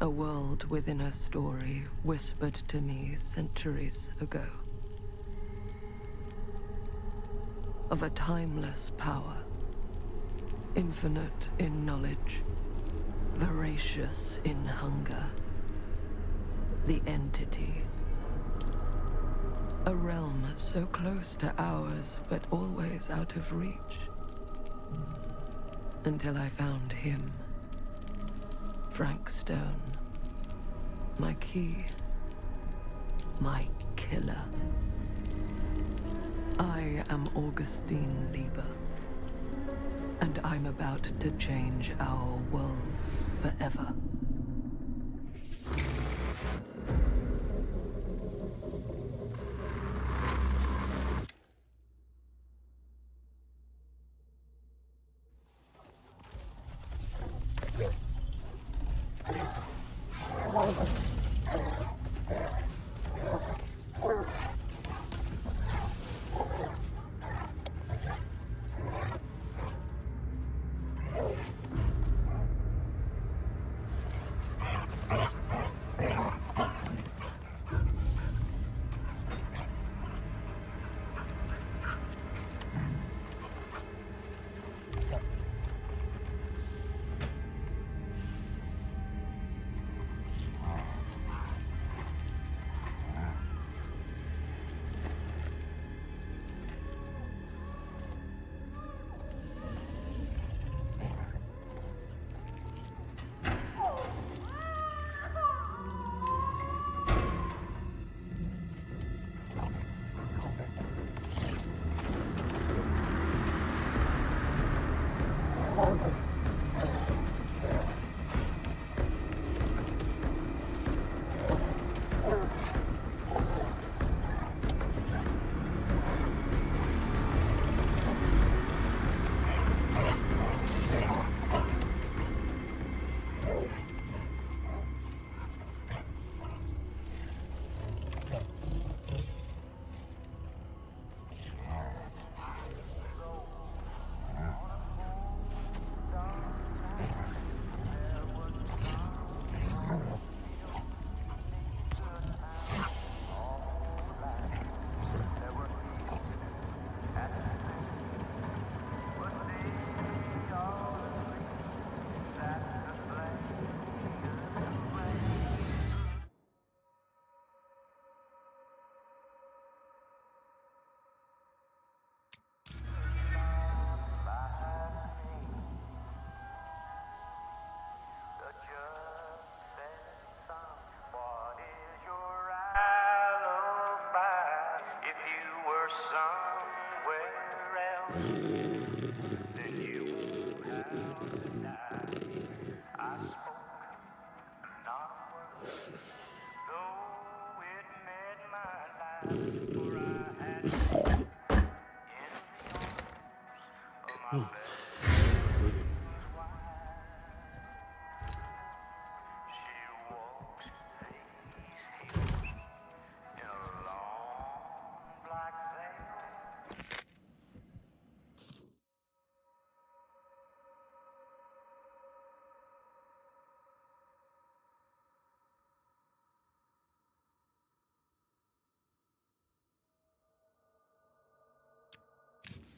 A world within a story whispered to me centuries ago. Of a timeless power, infinite in knowledge, voracious in hunger. The entity. A realm so close to ours, but always out of reach. Until I found him. Frank Stone. My key. My killer. I am Augustine Lieber. And I'm about to change our worlds forever.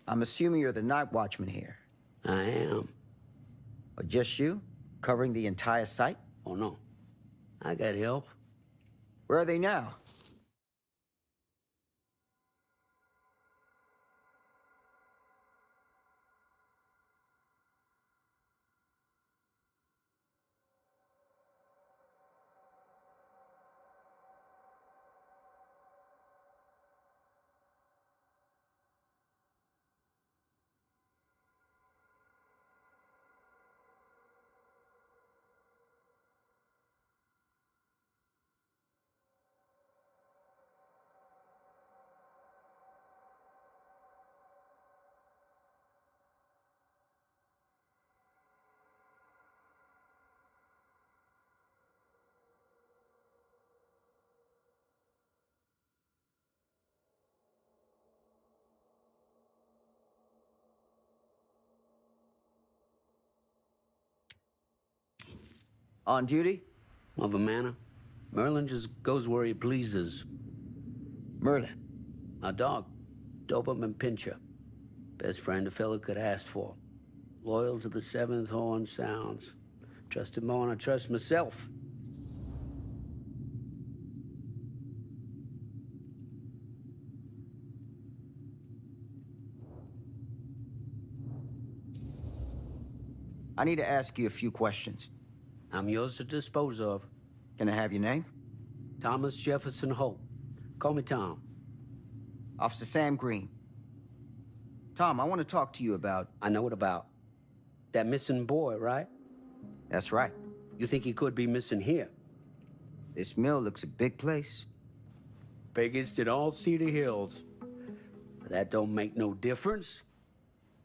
I'm assuming you're the night watchman here. I am. Or just you? Covering the entire site? Oh, no. I got help. Where are they now? On duty? of a manor. Merlin just goes where he pleases. Merlin. My dog, Doberman Pinscher. Best friend a fella could ask for. Loyal to the seventh horn sounds. Trust him more than I trust myself. I need to ask you a few questions. I'm yours to dispose of. Can I have your name? Thomas Jefferson Hope. Call me Tom. Officer Sam Green. Tom, I want to talk to you about... I know what about. That missing boy, right? That's right. You think he could be missing here? This mill looks a big place. Biggest in all Cedar Hills. But that don't make no difference.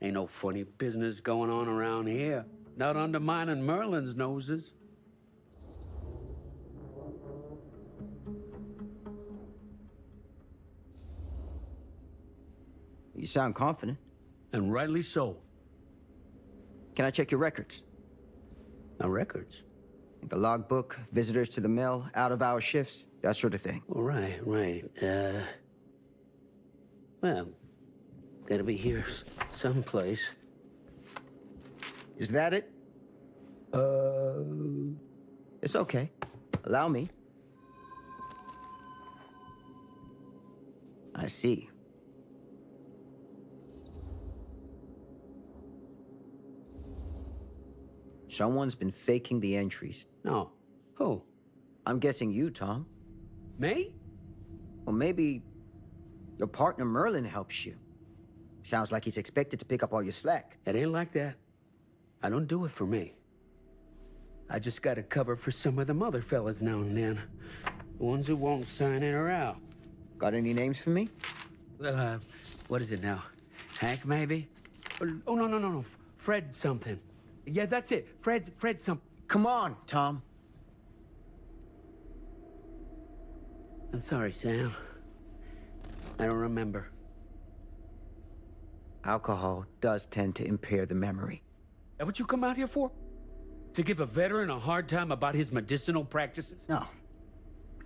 Ain't no funny business going on around here. Not undermining Merlin's noses. You sound confident. And rightly so. Can I check your records? Now, records? The logbook, visitors to the mill, out-of-hour shifts, that sort of thing. All right. Well, gotta be here someplace. Is that it? It's okay. Allow me. I see. Someone's been faking the entries. No. Who? I'm guessing you, Tom. Me? Or maybe your partner Merlin helps you. Sounds like he's expected to pick up all your slack. It ain't like that. I don't do it for me. I just gotta cover for some of them other fellas now and then. The ones who won't sign in or out. Got any names for me? What is it now? Hank, maybe? Oh, no. Fred something. Yeah, that's it. Fred something. Come on, Tom. I'm sorry, Sam. I don't remember. Alcohol does tend to impair the memory. That what you come out here for? To give a veteran a hard time about his medicinal practices? No.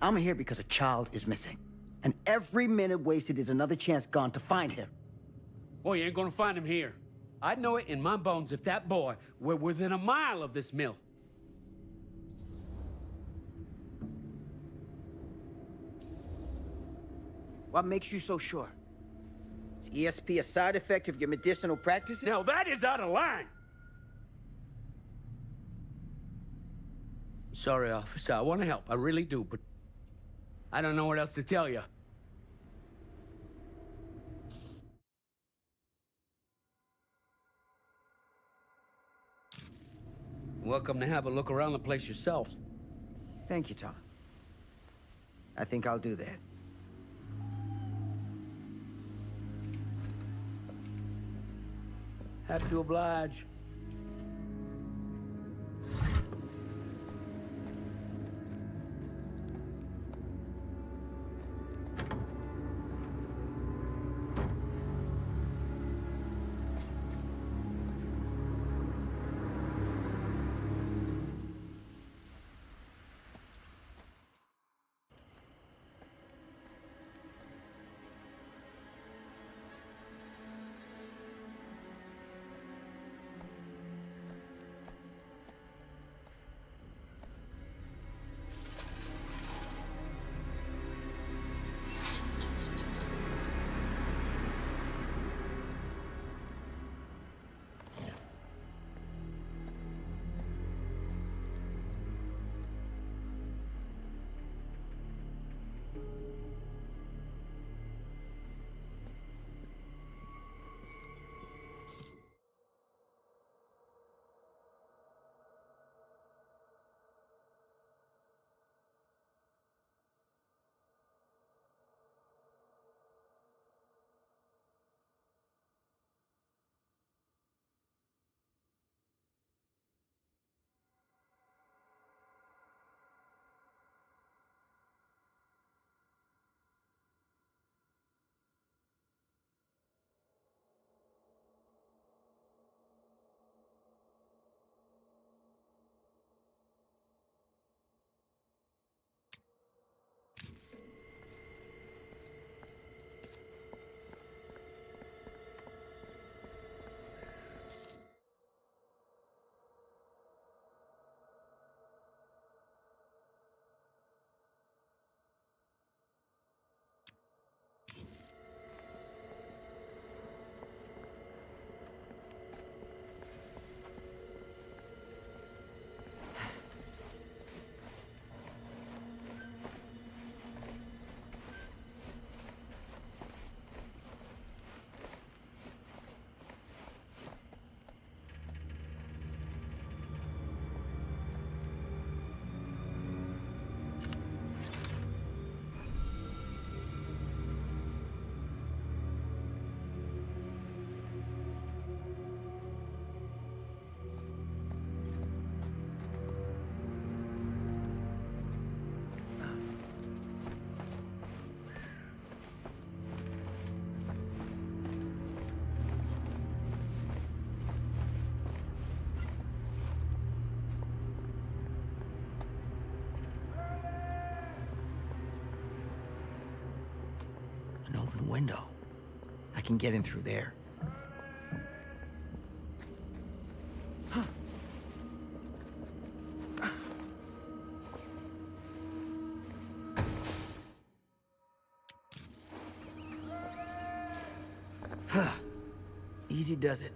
I'm here because a child is missing. And every minute wasted is another chance gone to find him. Boy, you ain't gonna find him here. I'd know it in my bones if that boy were within a mile of this mill. What makes you so sure? Is ESP a side effect of your medicinal practices? Now that is out of line! Sorry, officer. I want to help. I really do, but I don't know what else to tell you. Welcome to have a look around the place yourself. Thank you, Tom. I think I'll do that. Happy to oblige. Open window. I can get in through there. Easy does it.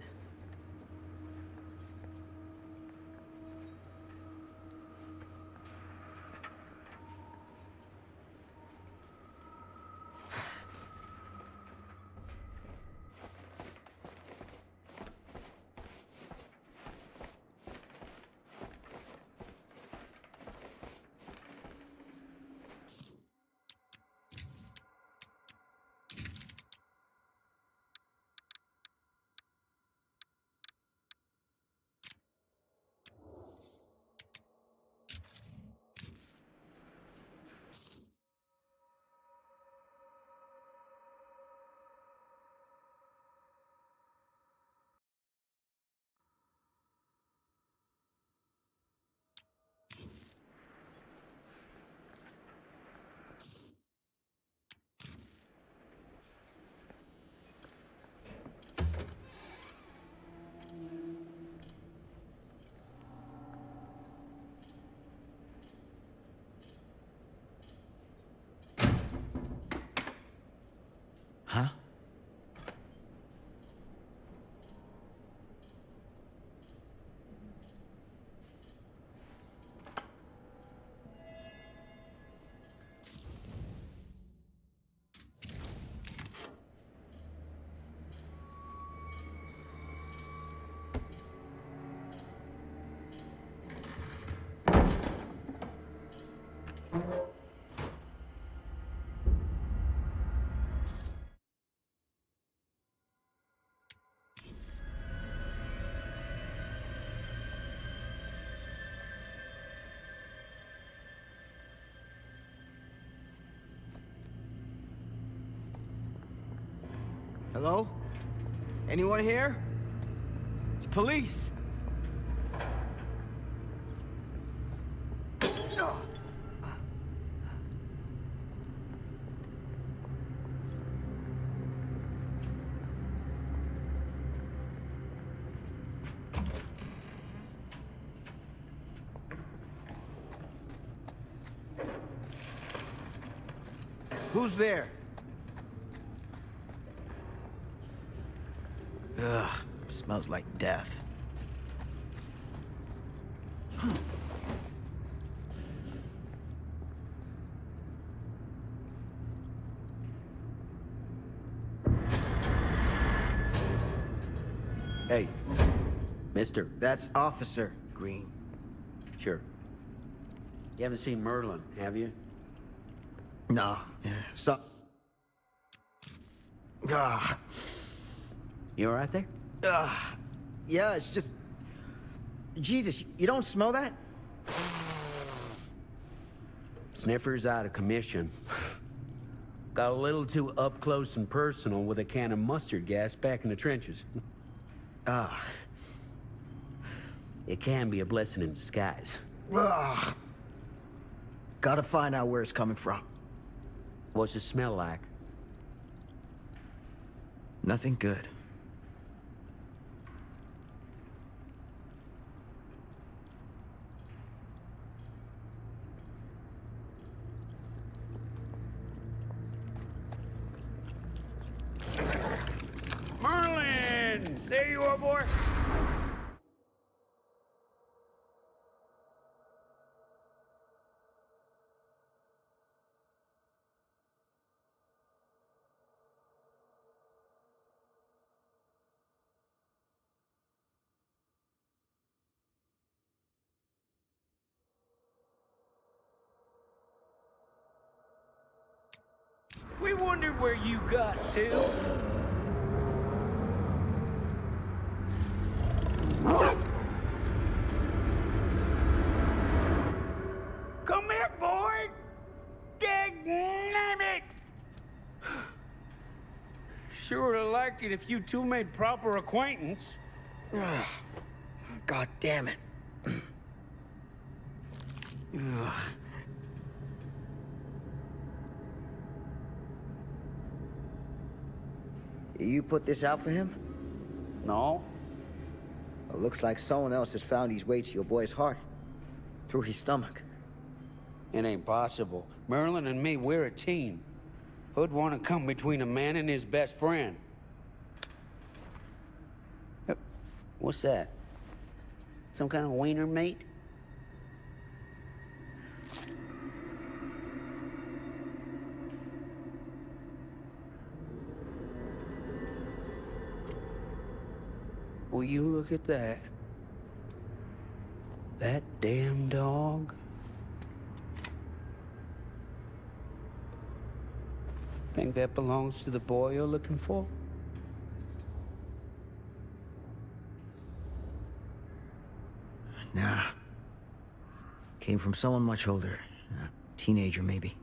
Huh? Hello? Anyone here? It's police. Who's there? Ugh, smells like death. Hey, mister. That's Officer Green. Sure. You haven't seen Merlin, have you? No, yeah, so... Ah, You all right there? yeah, it's just... Jesus, you don't smell that? Sniffer's out of commission. Got a little too up close and personal with a can of mustard gas back in the trenches. Ah. It can be a blessing in disguise. Ugh. Gotta find out where it's coming from. What's it smell like? Nothing good. Merlin! There you are, boy. We wondered where you got to. Come here, boy! Dang it! Sure would like it if you two made proper acquaintance. Ugh. God damn it. Ugh. You put this out for him? No? Well, looks like someone else has found his way to your boy's heart. Through his stomach. It ain't possible. Merlin and me, we're a team. Who'd want to come between a man and his best friend? What's that? Some kind of wiener mate? Will you look at that? That damn dog? Think that belongs to the boy you're looking for? Nah. Came from someone much older. A teenager, maybe.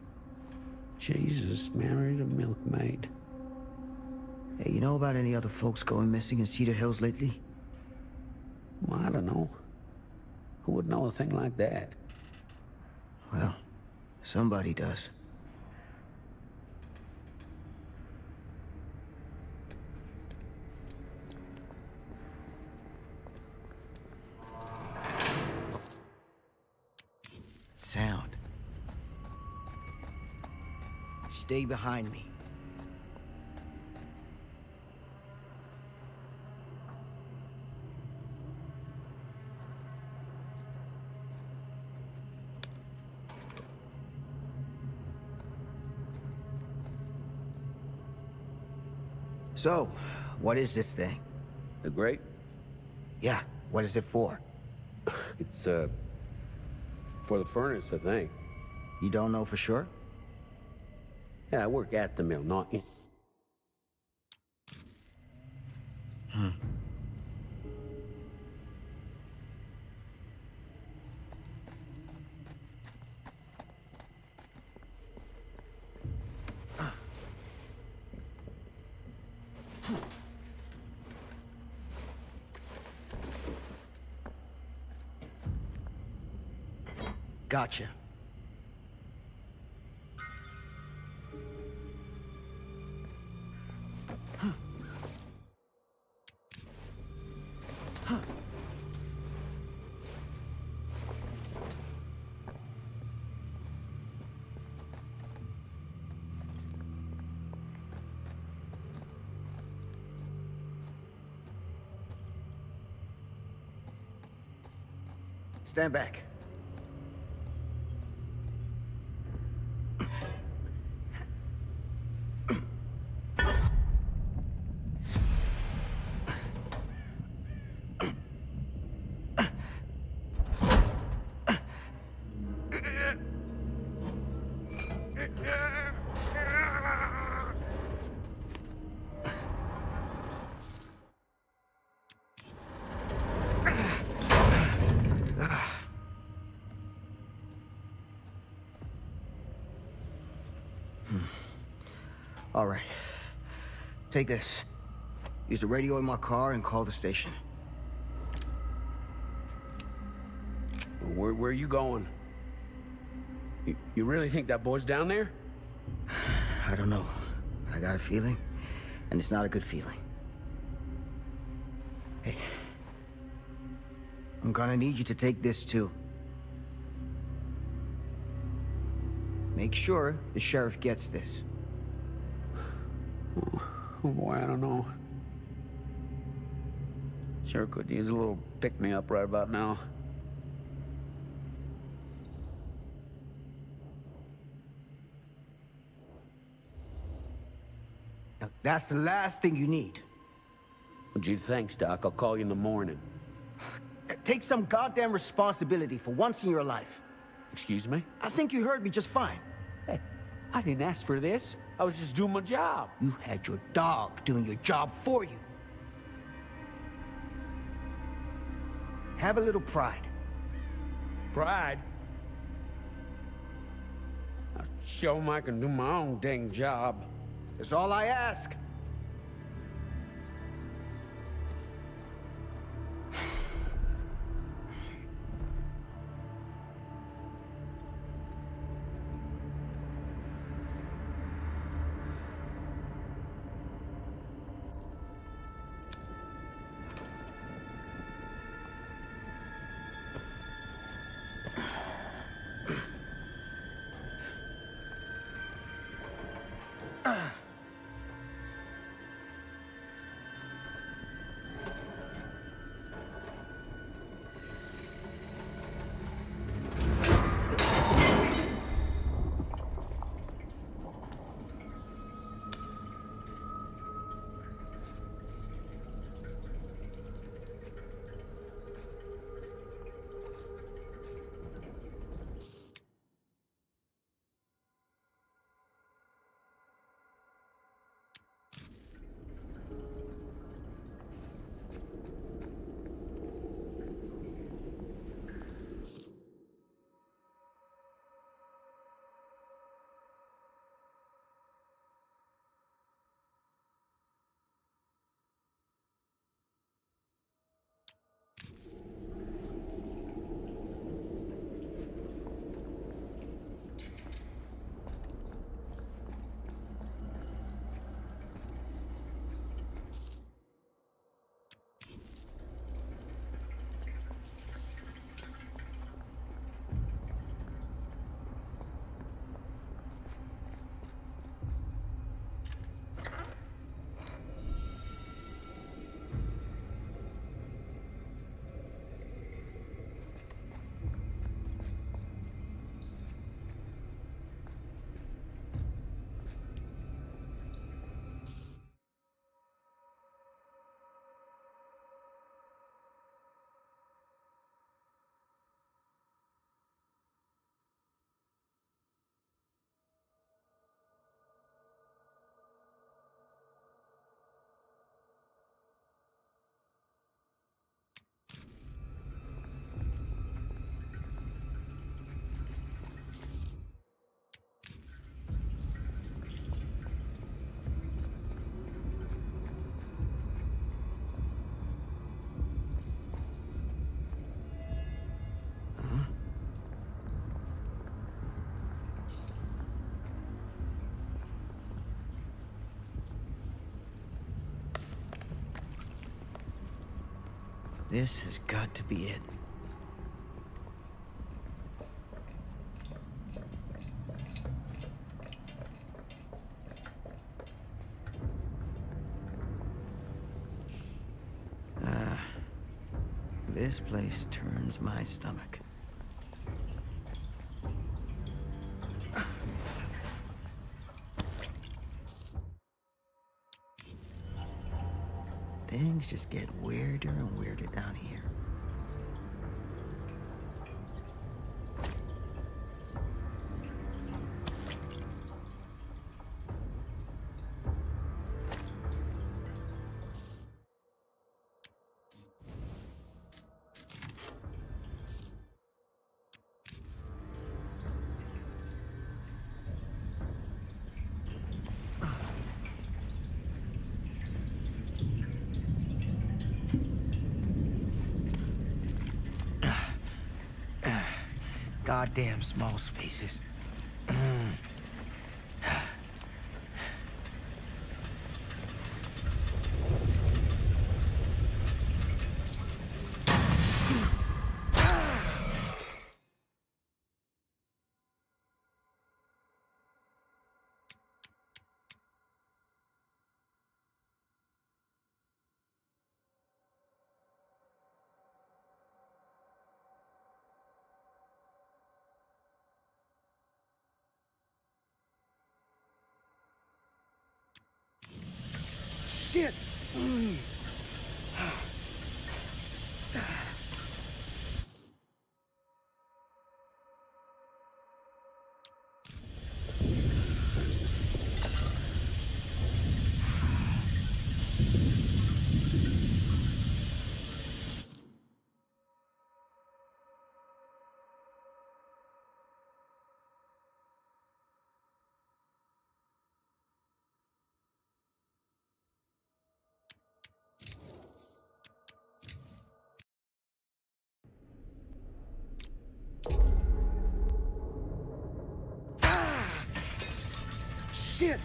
Jesus, married a milkmaid. Hey, you know about any other folks going missing in Cedar Hills lately? Well, I don't know. Who would know a thing like that? Well, somebody does. Sound. Stay behind me. So, what is this thing? The grate? Yeah, what is it for? It's, for the furnace, I think. You don't know for sure? Yeah, I work at the mill, not in. Gotcha. Stand back. All right. Take this. Use the radio in my car and call the station. Where are you going? You really think that boy's down there? I don't know. I got a feeling, and it's not a good feeling. Hey. I'm gonna need you to take this too. Make sure the sheriff gets this. Oh boy, I don't know. Sure could use a little pick-me-up right about now. Now, that's the last thing you need. Gee, thanks, Doc. I'll call you in the morning. Take some goddamn responsibility for once in your life. Excuse me? I think you heard me just fine. Hey, I didn't ask for this. I was just doing my job. You had your dog doing your job for you. Have a little pride. Pride? I'll show 'em I can do my own dang job. That's all I ask. This has got to be it. This place turns my stomach. Things just get weirder and weirder down here. Goddamn small spaces. Shit! Shit!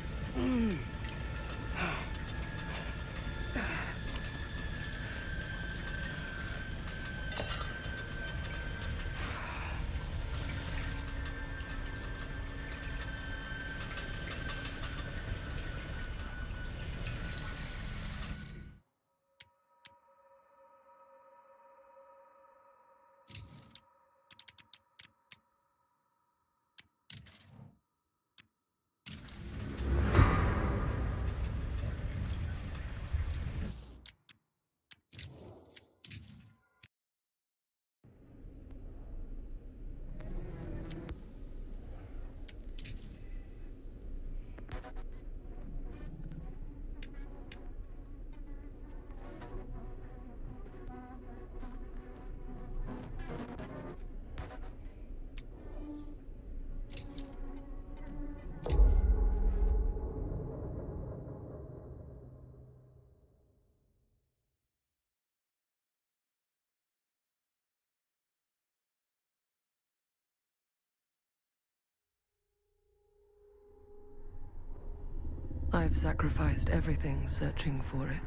I've sacrificed everything searching for it.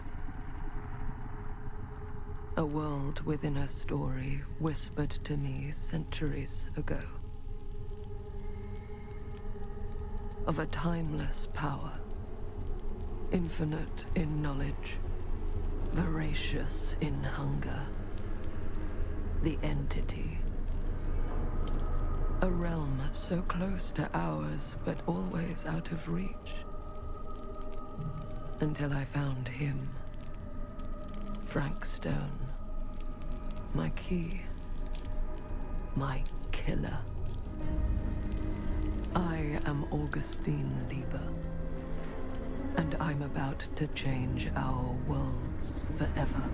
A world within a story whispered to me centuries ago. Of a timeless power, infinite in knowledge, voracious in hunger. The entity. A realm so close to ours, but always out of reach. Until I found him. Frank Stone. My key. My killer. I am Augustine Lieber. And I'm about to change our worlds forever.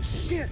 Shit!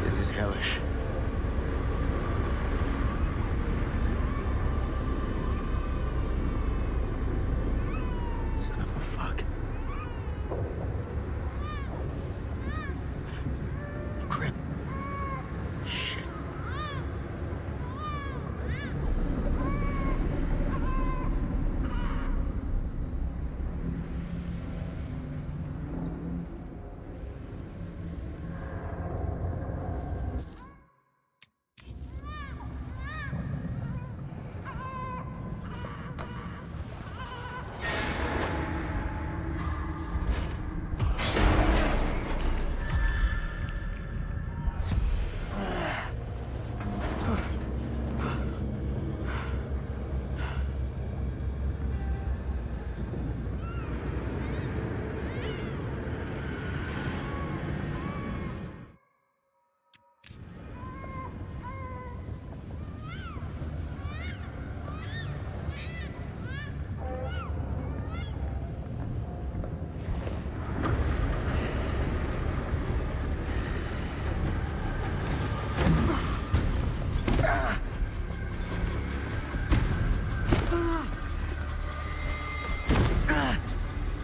This is hellish. Son of a fuck. Crap. Shit.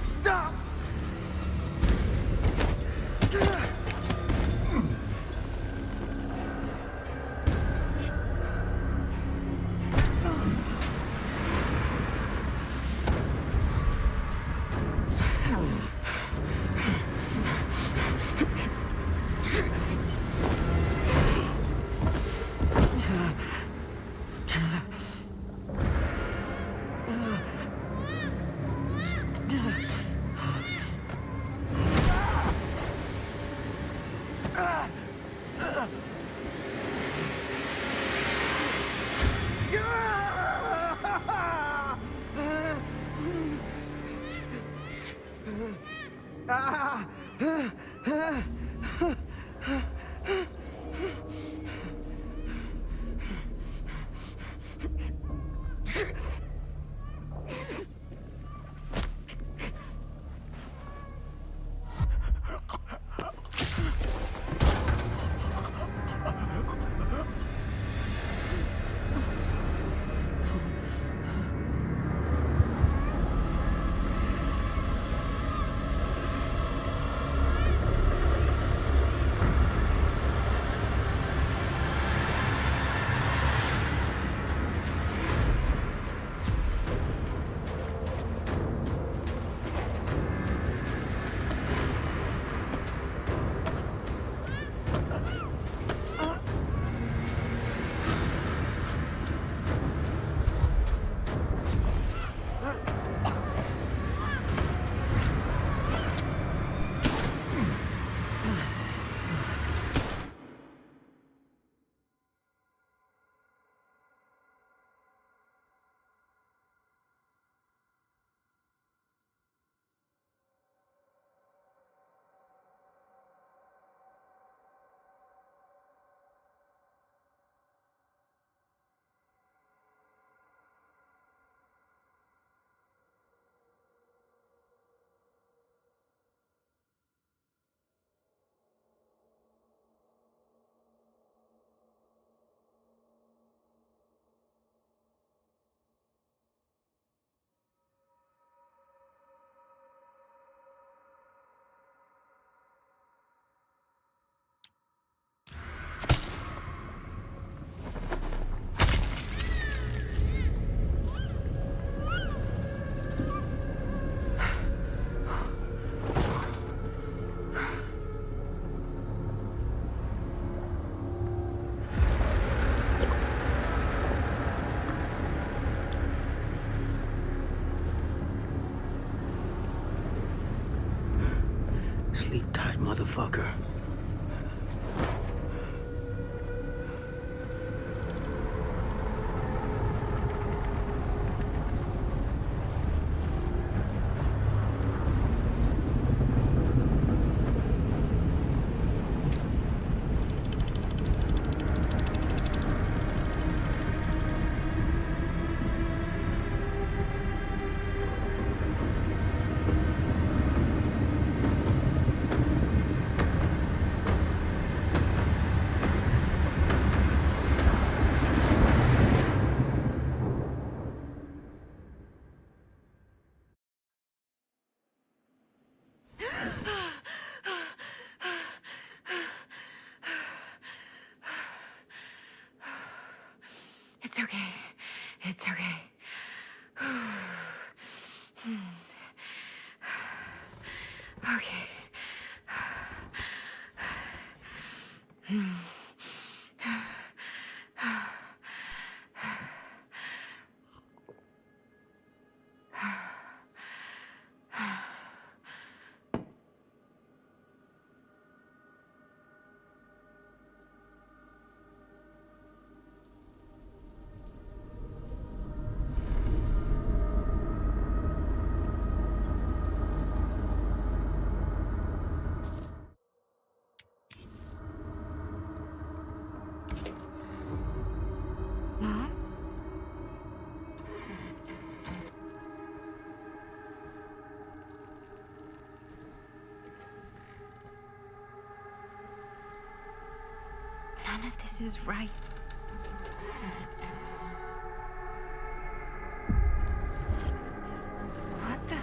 Stop! Sleep tight, motherfucker. It's okay. It's okay. Okay. Mom? None of this is right. What the?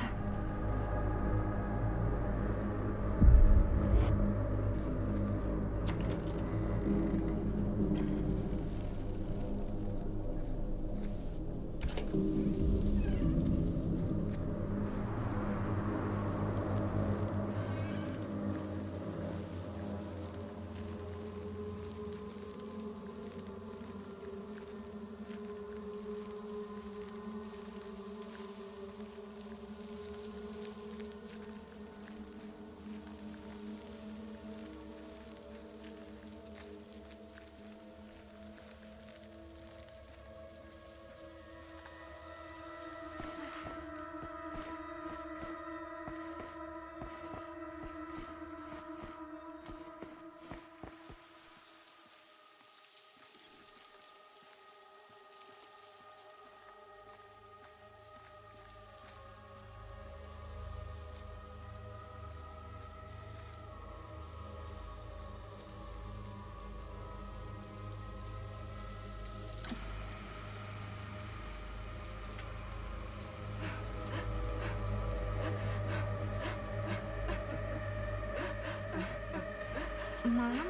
Mom?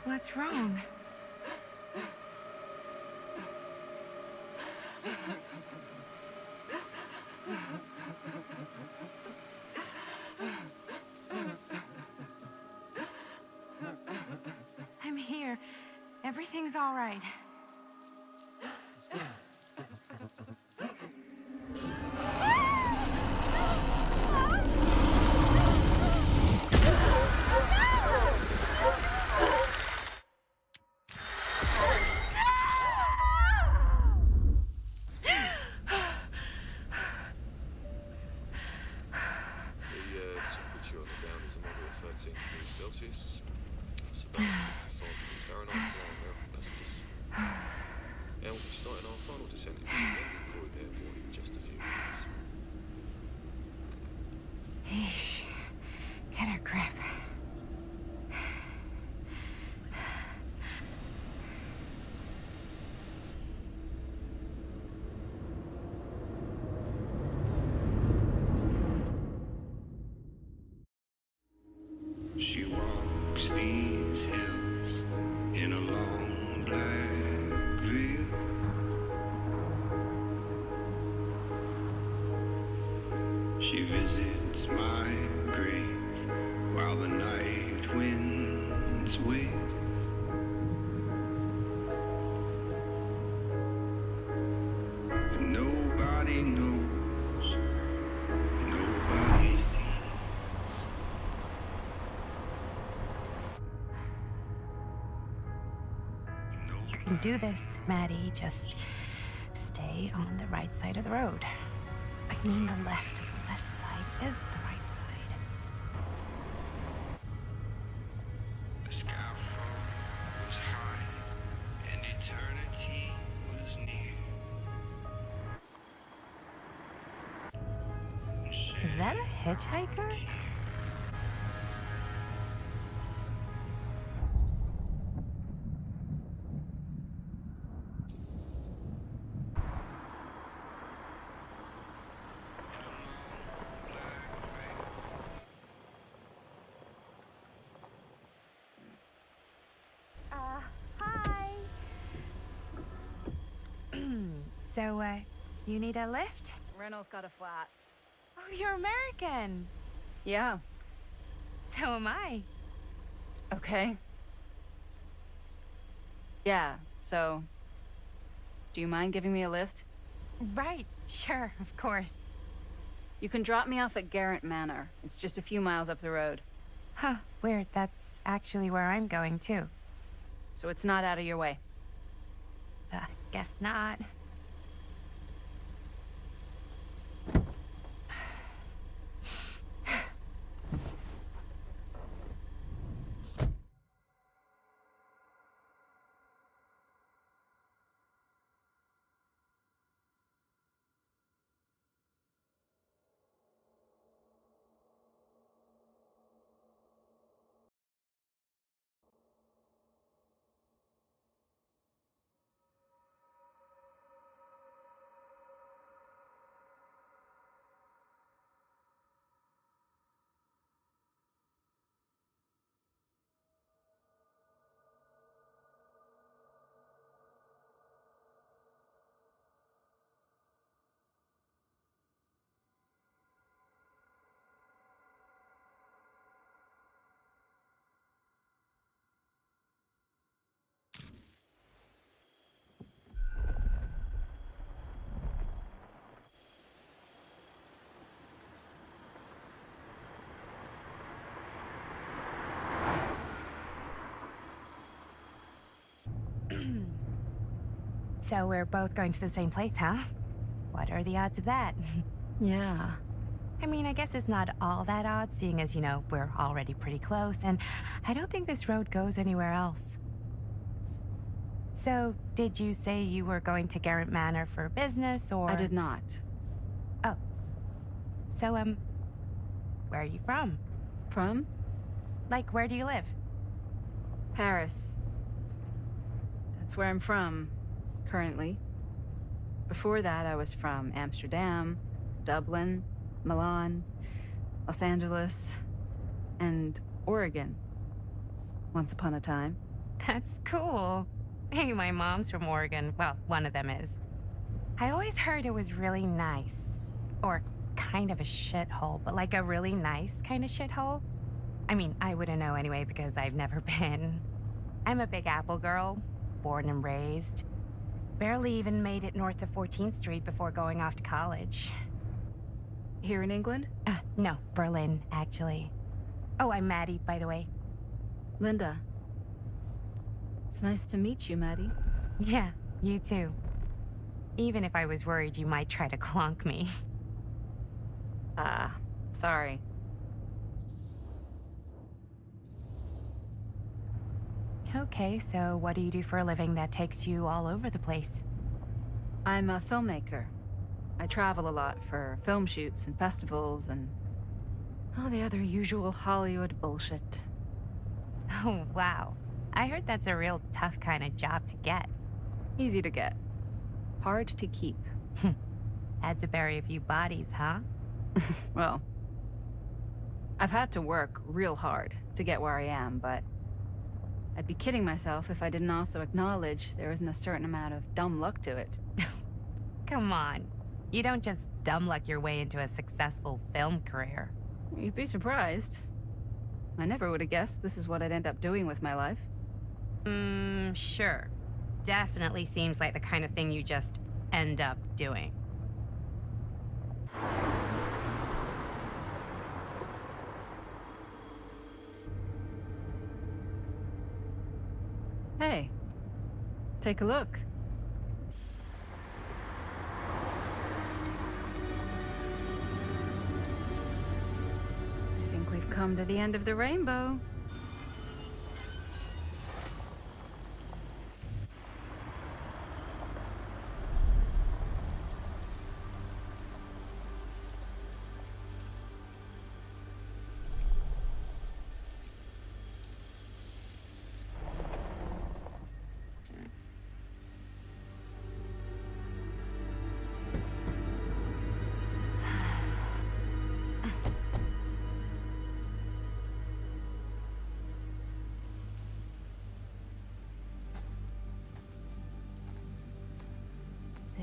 What's wrong? I'm here. Everything's all right. Temperature on the ground is a moderate 13 degrees Celsius. It's about 5 degrees Fahrenheit now. And we'll be starting our final descent into the Croydon Airport in just a few minutes. Eesh. Get a grip. She walks these hills in a long black veil. She visits my grave while the night winds wail. And nobody knows, nobody sees. can do this, Maddie. Just stay on the right side of the road. I mean the left. The left side is the right side. The scaffold was high, and eternity was near. Is that a hitchhiker? Hi. So, you need a lift? Reynolds got a flat. Oh, you're American. Yeah. So am I. Okay. Yeah, so... Do you mind giving me a lift? Right, sure, of course. You can drop me off at Garrett Manor. It's just a few miles up the road. Huh, weird. That's actually where I'm going, too. So it's not out of your way. Guess not. So we're both going to the same place, huh? What are the odds of that? Yeah. I mean, I guess it's not all that odd, seeing as, we're already pretty close, and I don't think this road goes anywhere else. So, did you say you were going to Garrett Manor for business, or...? I did not. Oh. So, where are you from? From? Like, where do you live? Paris. That's where I'm from, currently. Before that, I was from Amsterdam, Dublin, Milan, Los Angeles, and Oregon. Once upon a time. That's cool. Hey, my mom's from Oregon. Well, one of them is. I always heard it was really nice. Or kind of a shithole, but like a really nice kind of shithole. I mean, I wouldn't know anyway because I've never been. I'm a Big Apple girl, born and raised. Barely even made it north of 14th Street before going off to college. Here in England? No, Berlin, actually. Oh, I'm Maddie, by the way. Linda. It's nice to meet you, Maddie. Yeah, you too. Even if I was worried you might try to clonk me. Sorry. Okay, so what do you do for a living that takes you all over the place? I'm a filmmaker. I travel a lot for film shoots and festivals and all the other usual Hollywood bullshit. Oh, wow. I heard that's a real tough kind of job to get. Easy to get. Hard to keep. Had to bury a few bodies, huh? Well, I've had to work real hard to get where I am, but I'd be kidding myself if I didn't also acknowledge there isn't a certain amount of dumb luck to it. Come on. You don't just dumb luck your way into a successful film career. You'd be surprised. I never would have guessed this is what I'd end up doing with my life. Sure. Definitely seems like the kind of thing you just end up doing. Hey, take a look. I think we've come to the end of the rainbow.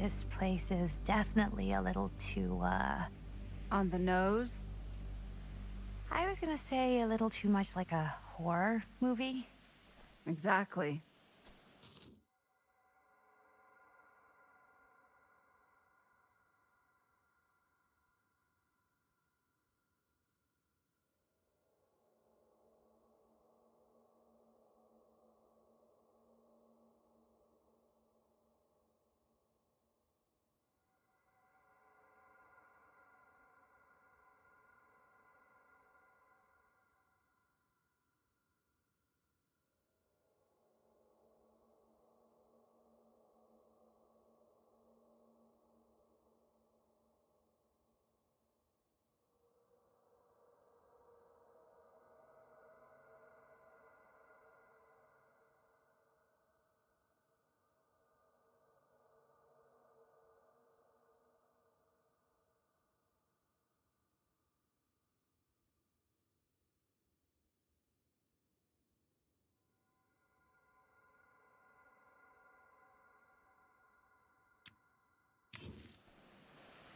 This place is definitely a little too, On the nose? I was gonna say a little too much like a horror movie. Exactly.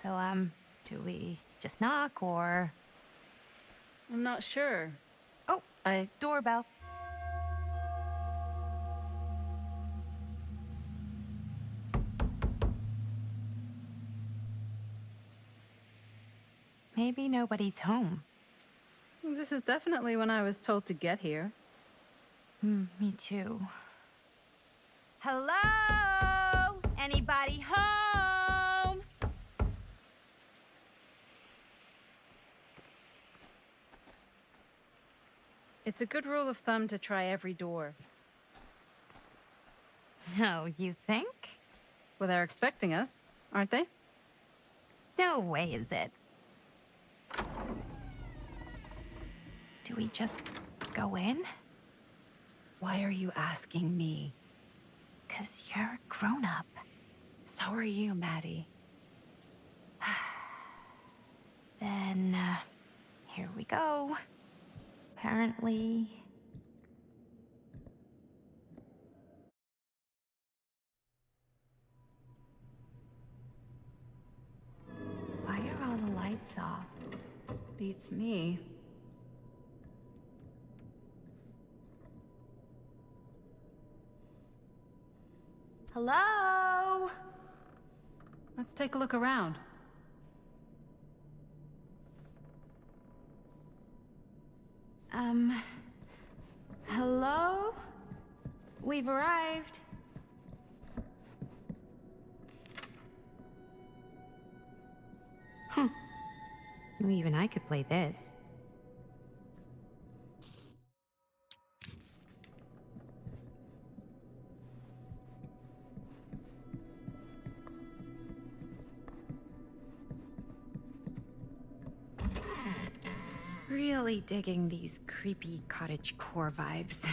So, do we just knock or... I'm not sure. Oh, doorbell. Maybe nobody's home. This is definitely when I was told to get here. Me too. Hello? Anybody home? It's a good rule of thumb to try every door. No, you think? Well, they're expecting us, aren't they? No way is it. Do we just go in? Why are you asking me? 'Cause you're a grown-up. So are you, Maddie. Then, here we go. Apparently... Why are all the lights off? Beats me. Hello? Let's take a look around. Hello? We've arrived. Huh. Even I could play this. Really digging these creepy cottagecore vibes.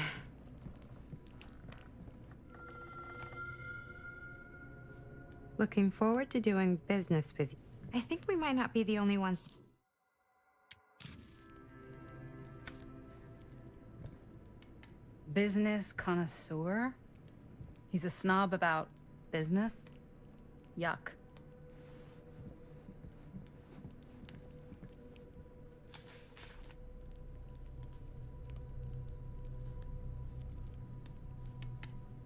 Looking forward to doing business with you. I think we might not be the only ones. Business connoisseur? He's a snob about business? Yuck.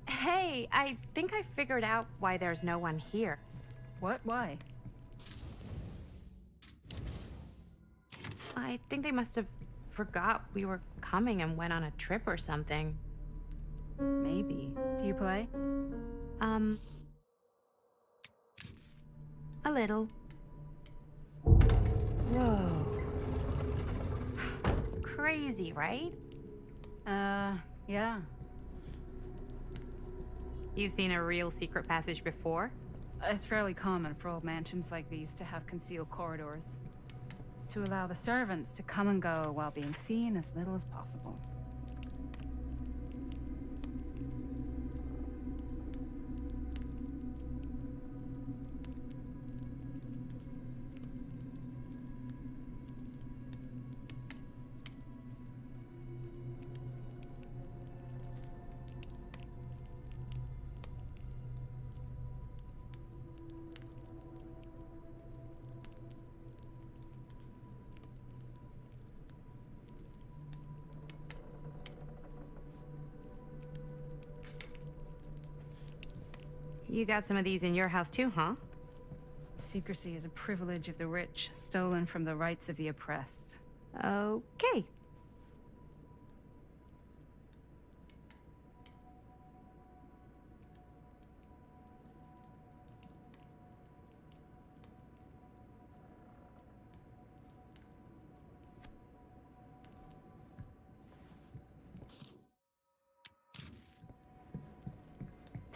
Hey, I think I figured out why there's no one here. What? Why? I think they must have forgot we were coming and went on a trip or something. Maybe. Do you play? A little. Whoa. Crazy, right? Yeah. You've seen a real secret passage before? It's fairly common for old mansions like these to have concealed corridors, to allow the servants to come and go while being seen as little as possible. You got some of these in your house too, huh? Secrecy is a privilege of the rich, stolen from the rights of the oppressed. Okay.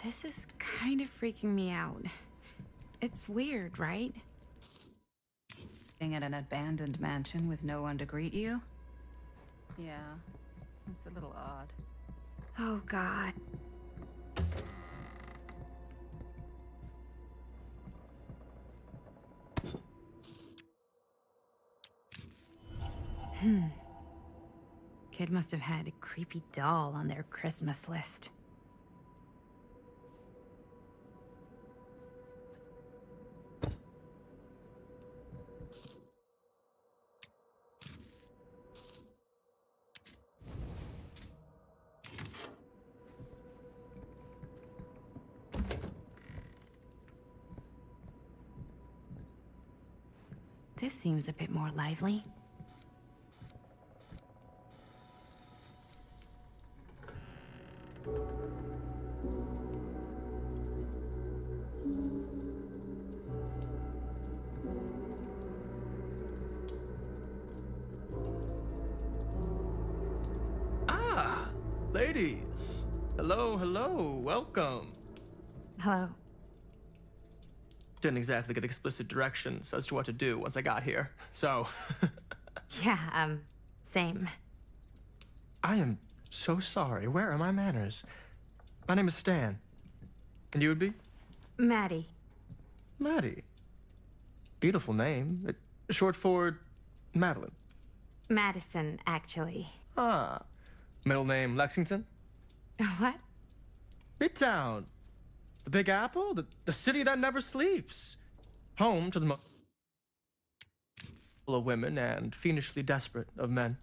This is kind of freaking me out. It's weird, right? Being at an abandoned mansion with no one to greet you? Yeah, it's a little odd. Oh, God. Kid must have had a creepy doll on their Christmas list. This seems a bit more lively. Ah, ladies. Hello, hello, welcome. Hello. Didn't exactly get explicit directions as to what to do once I got here, so. Yeah, same. I am so sorry. Where are my manners? My name is Stan. And you would be? Maddie. Maddie. Beautiful name. Short for Madeline. Madison, actually. Ah. Middle name Lexington? What? Midtown. The Big Apple? The city that never sleeps. Home to the most of women and fiendishly desperate of men.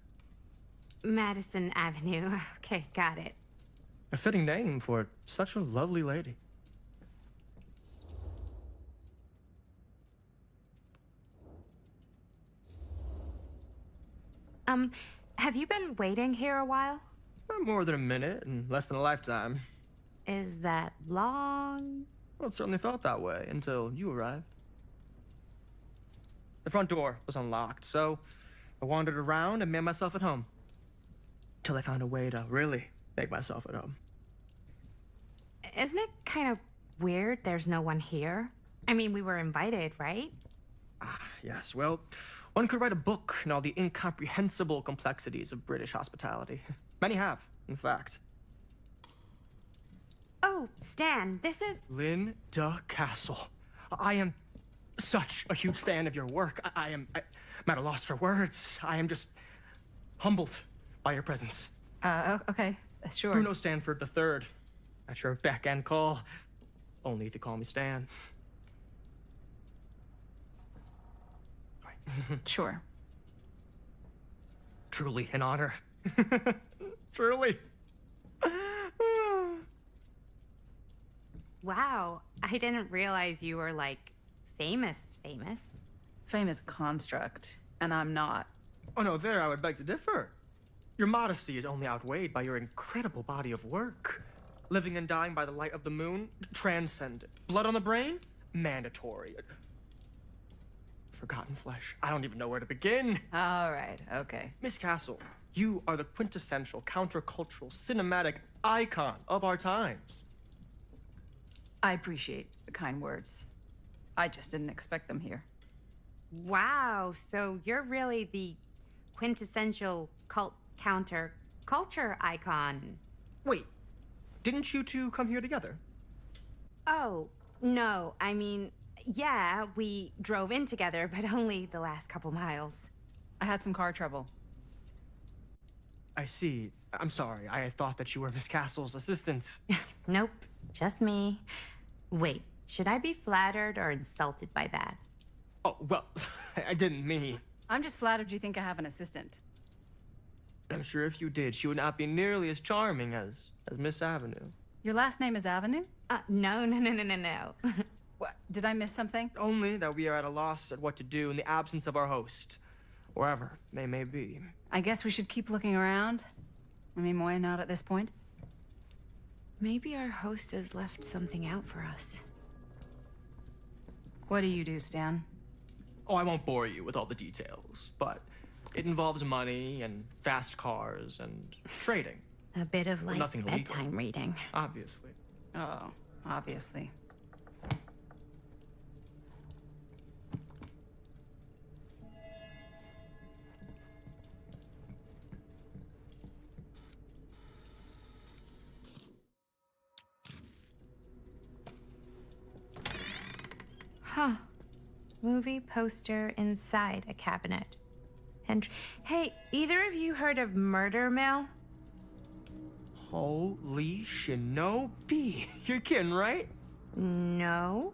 Madison Avenue. Okay, got it. A fitting name for such a lovely lady. Have you been waiting here a while? Not more than a minute and less than a lifetime. Is that long? Well, it certainly felt that way until you arrived. The front door was unlocked, so I wandered around and made myself at home. Till I found a way to really make myself at home. Isn't it kind of weird there's no one here? I mean, we were invited, right? Ah, yes, well, one could write a book on all the incomprehensible complexities of British hospitality. Many have, in fact. Oh, Stan, this is... Linda Castle. I am such a huge fan of your work. I'm at a loss for words. I am just humbled by your presence. Okay, sure. Bruno Stanford III, at your beck and call. Only if you call me Stan. Sure. Truly an honor. Truly. Wow, I didn't realize you were, like, famous. Fame is a construct, and I'm not. Oh no, there I would beg to differ. Your modesty is only outweighed by your incredible body of work. Living and dying by the light of the moon? Transcendent. Blood on the brain? Mandatory. Forgotten flesh. I don't even know where to begin. All right, okay. Miss Castle, you are the quintessential countercultural cinematic icon of our times. I appreciate the kind words. I just didn't expect them here. Wow, so you're really the quintessential cult counter culture icon. Wait, didn't you two come here together? Oh, no, I mean, yeah, we drove in together, but only the last couple miles. I had some car trouble. I see. I'm sorry. I thought that you were Miss Castle's assistant. Nope, just me. Wait, should I be flattered or insulted by that? Oh, well, I didn't mean. I'm just flattered you think I have an assistant. I'm sure if you did, she would not be nearly as charming as Miss Avenue. Your last name is Avenue? No. What, did I miss something? Only that we are at a loss at what to do in the absence of our host, wherever they may be. I guess we should keep looking around. I mean, why not at this point? Maybe our host has left something out for us. What do you do, Stan? Oh, I won't bore you with all the details, but it involves money and fast cars and trading. A bit of like nothing illegal. bedtime reading. Obviously. Oh, obviously. Huh. Movie poster inside a cabinet. And hey, either of you heard of Murder Mill? Holy shinobi. You're kidding, right? No.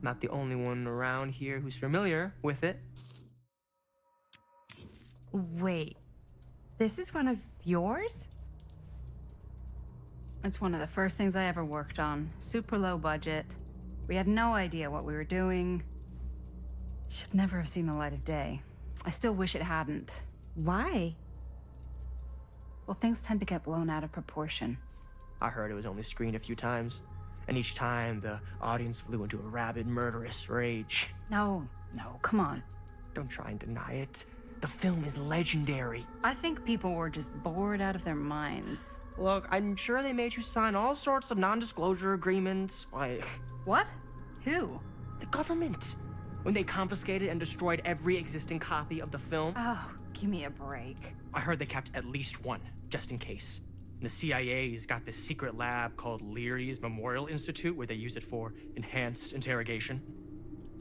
Not the only one around here who's familiar with it. Wait. This is one of yours? It's one of the first things I ever worked on. Super low budget. We had no idea what we were doing. Should never have seen the light of day. I still wish it hadn't. Why? Well, things tend to get blown out of proportion. I heard it was only screened a few times, and each time the audience flew into a rabid, murderous rage. No, come on. Don't try and deny it. The film is legendary. I think people were just bored out of their minds. Look, I'm sure they made you sign all sorts of non-disclosure agreements. Like, What? Who? the government. When they confiscated and destroyed every existing copy of the film, Oh, give me a break. I heard they kept at least one, just in case. The CIA's got this secret lab called Leary's Memorial Institute where they use it for enhanced interrogation.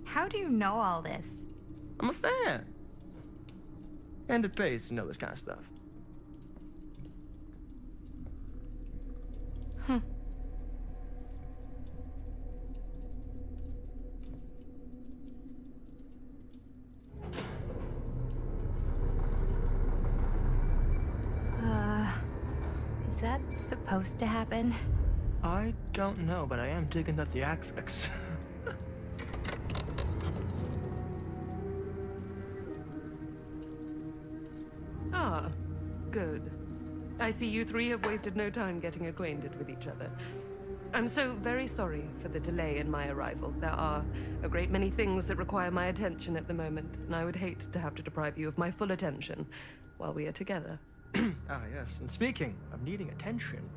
How do you know all this? I'm a fan. And it pays to know this kind of stuff. Is that supposed to happen? I don't know, but I am digging the theatrics. Ah, good. I see you three have wasted no time getting acquainted with each other. I'm so very sorry for the delay in my arrival. There are a great many things that require my attention at the moment, and I would hate to have to deprive you of my full attention while we are together. Ah, yes. And speaking of needing attention,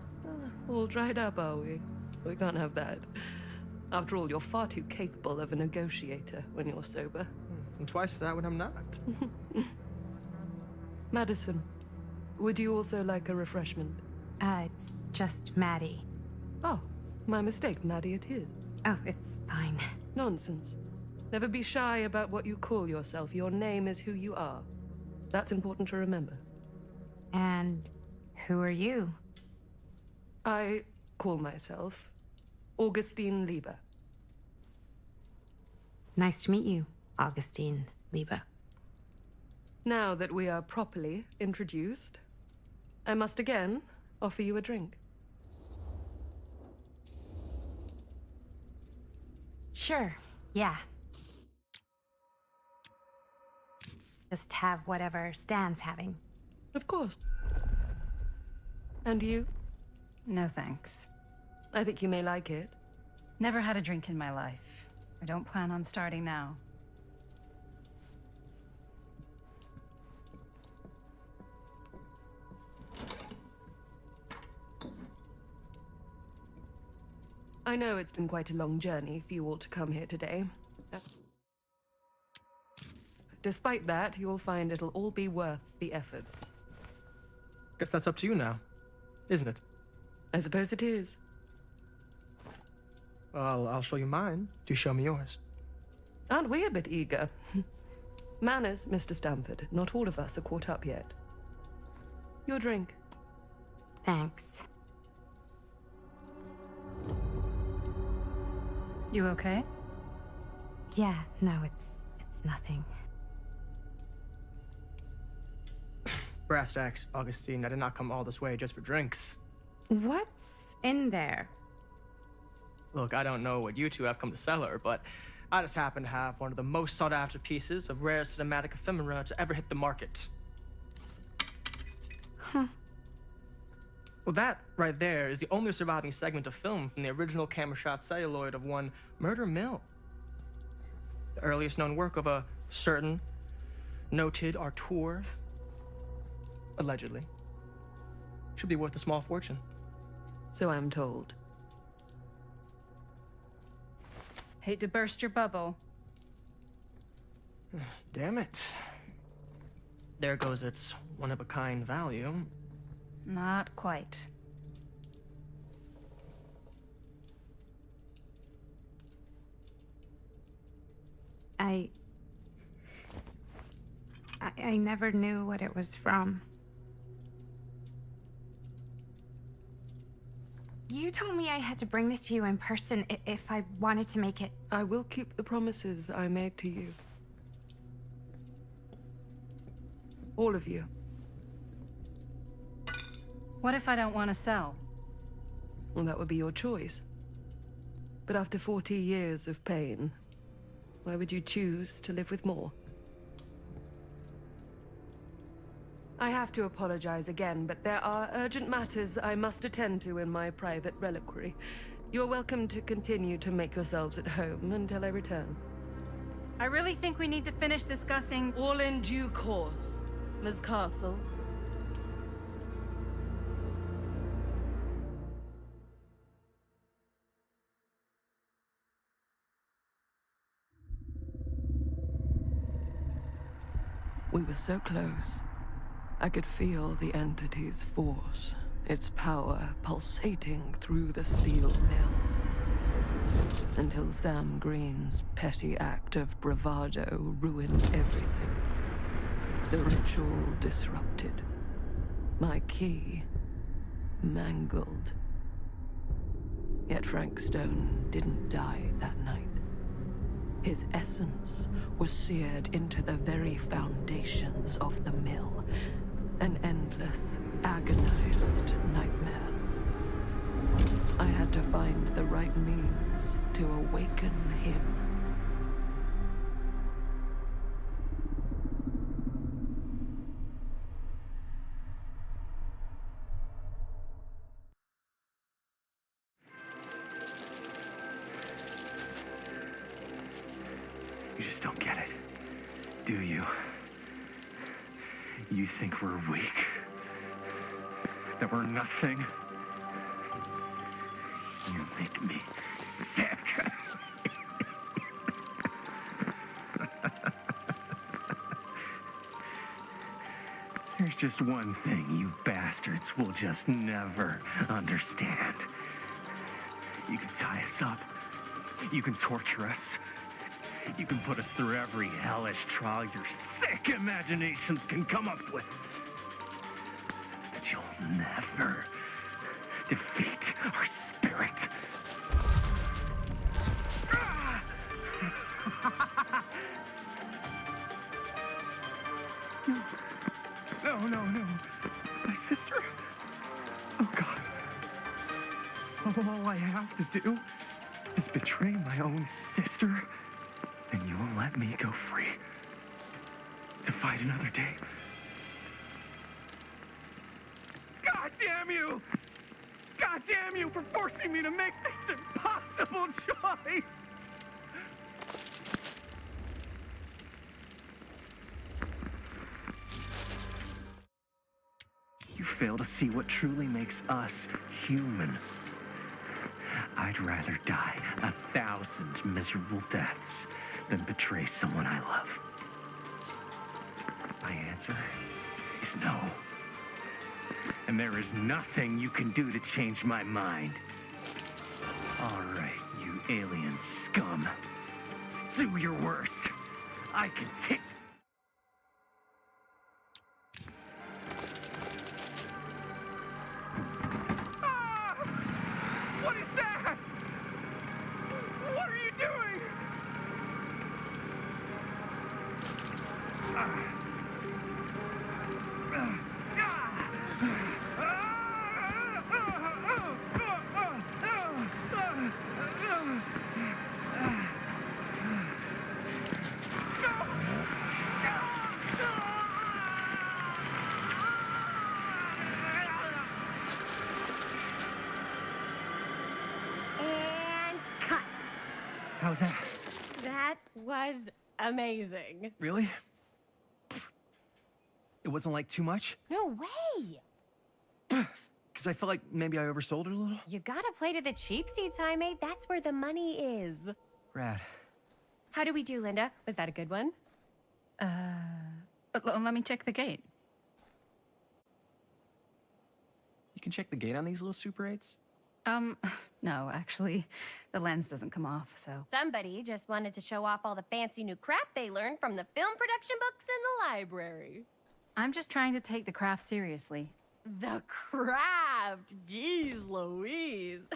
All dried up, are we? We can't have that. After all, you're far too capable of a negotiator when you're sober. and twice that when I'm not. Madison, would you also like a refreshment? It's just Maddie. Oh, my mistake. Maddie it is. Oh, it's fine. Nonsense. Never be shy about what you call yourself. Your name is who you are. That's important to remember. And who are you? I call myself Augustine Lieber. Nice to meet you, Augustine Lieber. Now that we are properly introduced, I must again offer you a drink. Sure, yeah. Just have whatever Stan's having. Of course. And you? No thanks. I think you may like it. Never had a drink in my life. I don't plan on starting now. I know it's been quite a long journey for you all to come here today. Despite that, you'll find it'll all be worth the effort. Guess that's up to you now, isn't it? I suppose it is. Well, I'll show you mine. Do show me yours. Aren't we a bit eager? Manners, Mr. Stamford. Not all of us are caught up yet. Your drink. Thanks. You okay? Yeah, no, it's nothing. Brass tacks, Augustine. I did not come all this way just for drinks. What's in there? Look, I don't know what you two have come to cellar, but I just happen to have one of the most sought-after pieces of rare cinematic ephemera to ever hit the market. Huh. Well, that right there is the only surviving segment of film from the original camera shot celluloid of one Murder Mill. The earliest known work of a certain noted auteur, allegedly. Should be worth a small fortune. So I'm told. Hate to burst your bubble. Damn it. There goes its one-of-a-kind value. Not quite. I never knew what it was from. You told me I had to bring this to you in person if I wanted to make it. I will keep the promises I made to you. All of you. What if I don't want to sell? Well, that would be your choice. But after 40 years of pain, why would you choose to live with more? I have to apologize again, but there are urgent matters I must attend to in my private reliquary. You're welcome to continue to make yourselves at home until I return. I really think we need to finish discussing. All in due course, Ms. Castle. We were so close. I could feel the entity's force, its power pulsating through the steel mill. Until Sam Green's petty act of bravado ruined everything. The ritual disrupted. My key mangled. Yet Frank Stone didn't die that night. His essence was seared into the very foundations of the mill. An endless, agonized nightmare. I had to find the right means to awaken him. You just don't get it, do you? You think we're weak? That we're nothing? You make me sick. There's just one thing you bastards will just never understand. You can tie us up. You can torture us. You can put us through every hellish trial your sick imaginations can come up with. But you'll never defeat our spirit. No, no, no. My sister? Oh, God. All I have to do is betray my own sister, and you will let me go free to fight another day. God! God damn you! God damn you for forcing me to make this impossible choice! You fail to see what truly makes us human. I'd rather die 1,000 miserable deaths than betray someone I love. My answer is no. And there is nothing you can do to change my mind. All right, you alien scum. Do your worst. I can take... Ah! What is that? What are you doing? And cut. How's that? That was amazing. Really? It wasn't like too much? No way. Because I felt like maybe I oversold it a little? You gotta play to the cheap seats, Jaime. That's where the money is. Rad. How do we do, Linda? Was that a good one? Let me check the gate. You can check the gate on these little Super 8s? No, actually, the lens doesn't come off, so. Somebody just wanted to show off all the fancy new crap they learned from the film production books in the library. I'm just trying to take the craft seriously. The craft! Jeez Louise.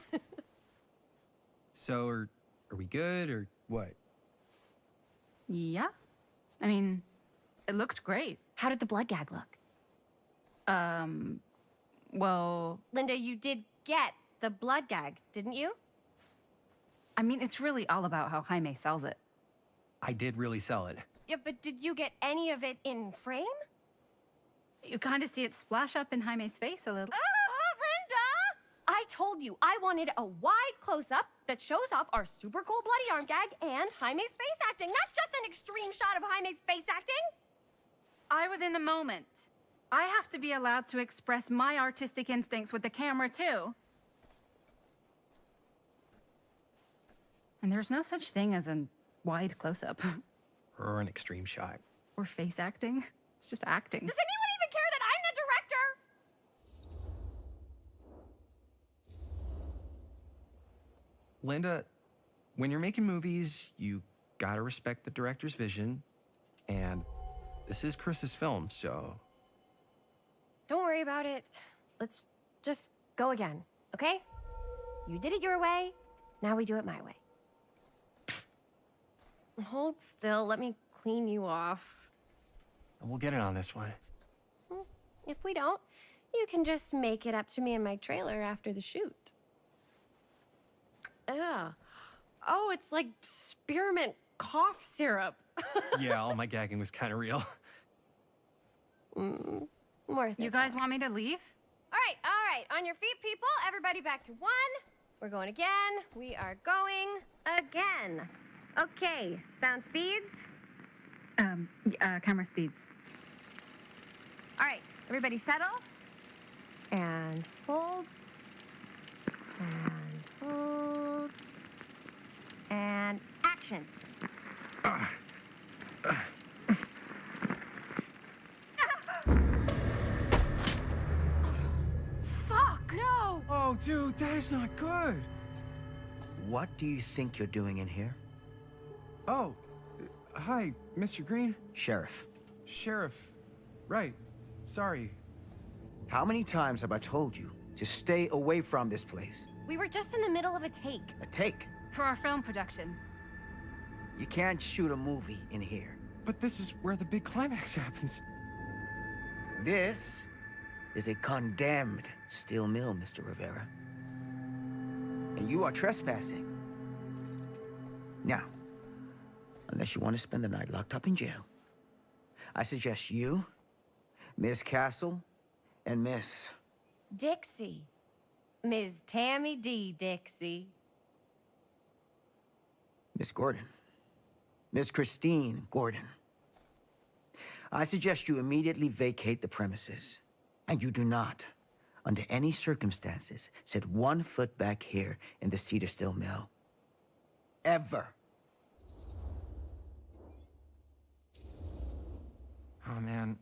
So, are we good, or what? Yeah? I mean, it looked great. How did the blood gag look? Well, Linda, you did get the blood gag, didn't you? I mean, it's really all about how Jaime sells it. I did really sell it. Yeah, but did you get any of it in frame? You kind of see it splash up in Jaime's face a little. Oh, Linda! I told you I wanted a wide close-up that shows off our super cool bloody arm gag and Jaime's face acting, not just an extreme shot of Jaime's face acting. I was in the moment. I have to be allowed to express my artistic instincts with the camera, too. And there's no such thing as a wide close-up. Or an extreme shot. Or face acting. It's just acting. Does anyone even care that I'm the director? Linda, when you're making movies, you gotta respect the director's vision. And this is Chris's film, so... Don't worry about it. Let's just go again, okay? You did it your way, now we do it my way. Hold still, let me clean you off. We'll get it on this one. If we don't, you can just make it up to me in my trailer after the shoot. Yeah. Oh, it's like spearmint cough syrup. Yeah, all my gagging was kind of real. Worth it. You guys want me to leave? All right. On your feet, people. Everybody back to one. We're going again. We are going again. Okay, sound speeds. Camera speeds. All right, everybody settle. And hold. And hold. And action. Fuck! No! Oh, dude, that is not good. What do you think you're doing in here? Oh, hi, Mr. Green. Sheriff. Sheriff. Right. Sorry. How many times have I told you to stay away from this place? We were just in the middle of a take. A take. For our film production. You can't shoot a movie in here. But this is where the big climax happens. This is a condemned steel mill, Mr. Rivera. And you are trespassing. Now, unless you want to spend the night locked up in jail, I suggest you, Miss Castle, and Miss Dixie. Ms. Tammy D. Dixie. Miss Gordon. Miss Christine Gordon. I suggest you immediately vacate the premises. And you do not, under any circumstances, set 1 foot back here in the Cedar Still Mill. Ever. Oh, man.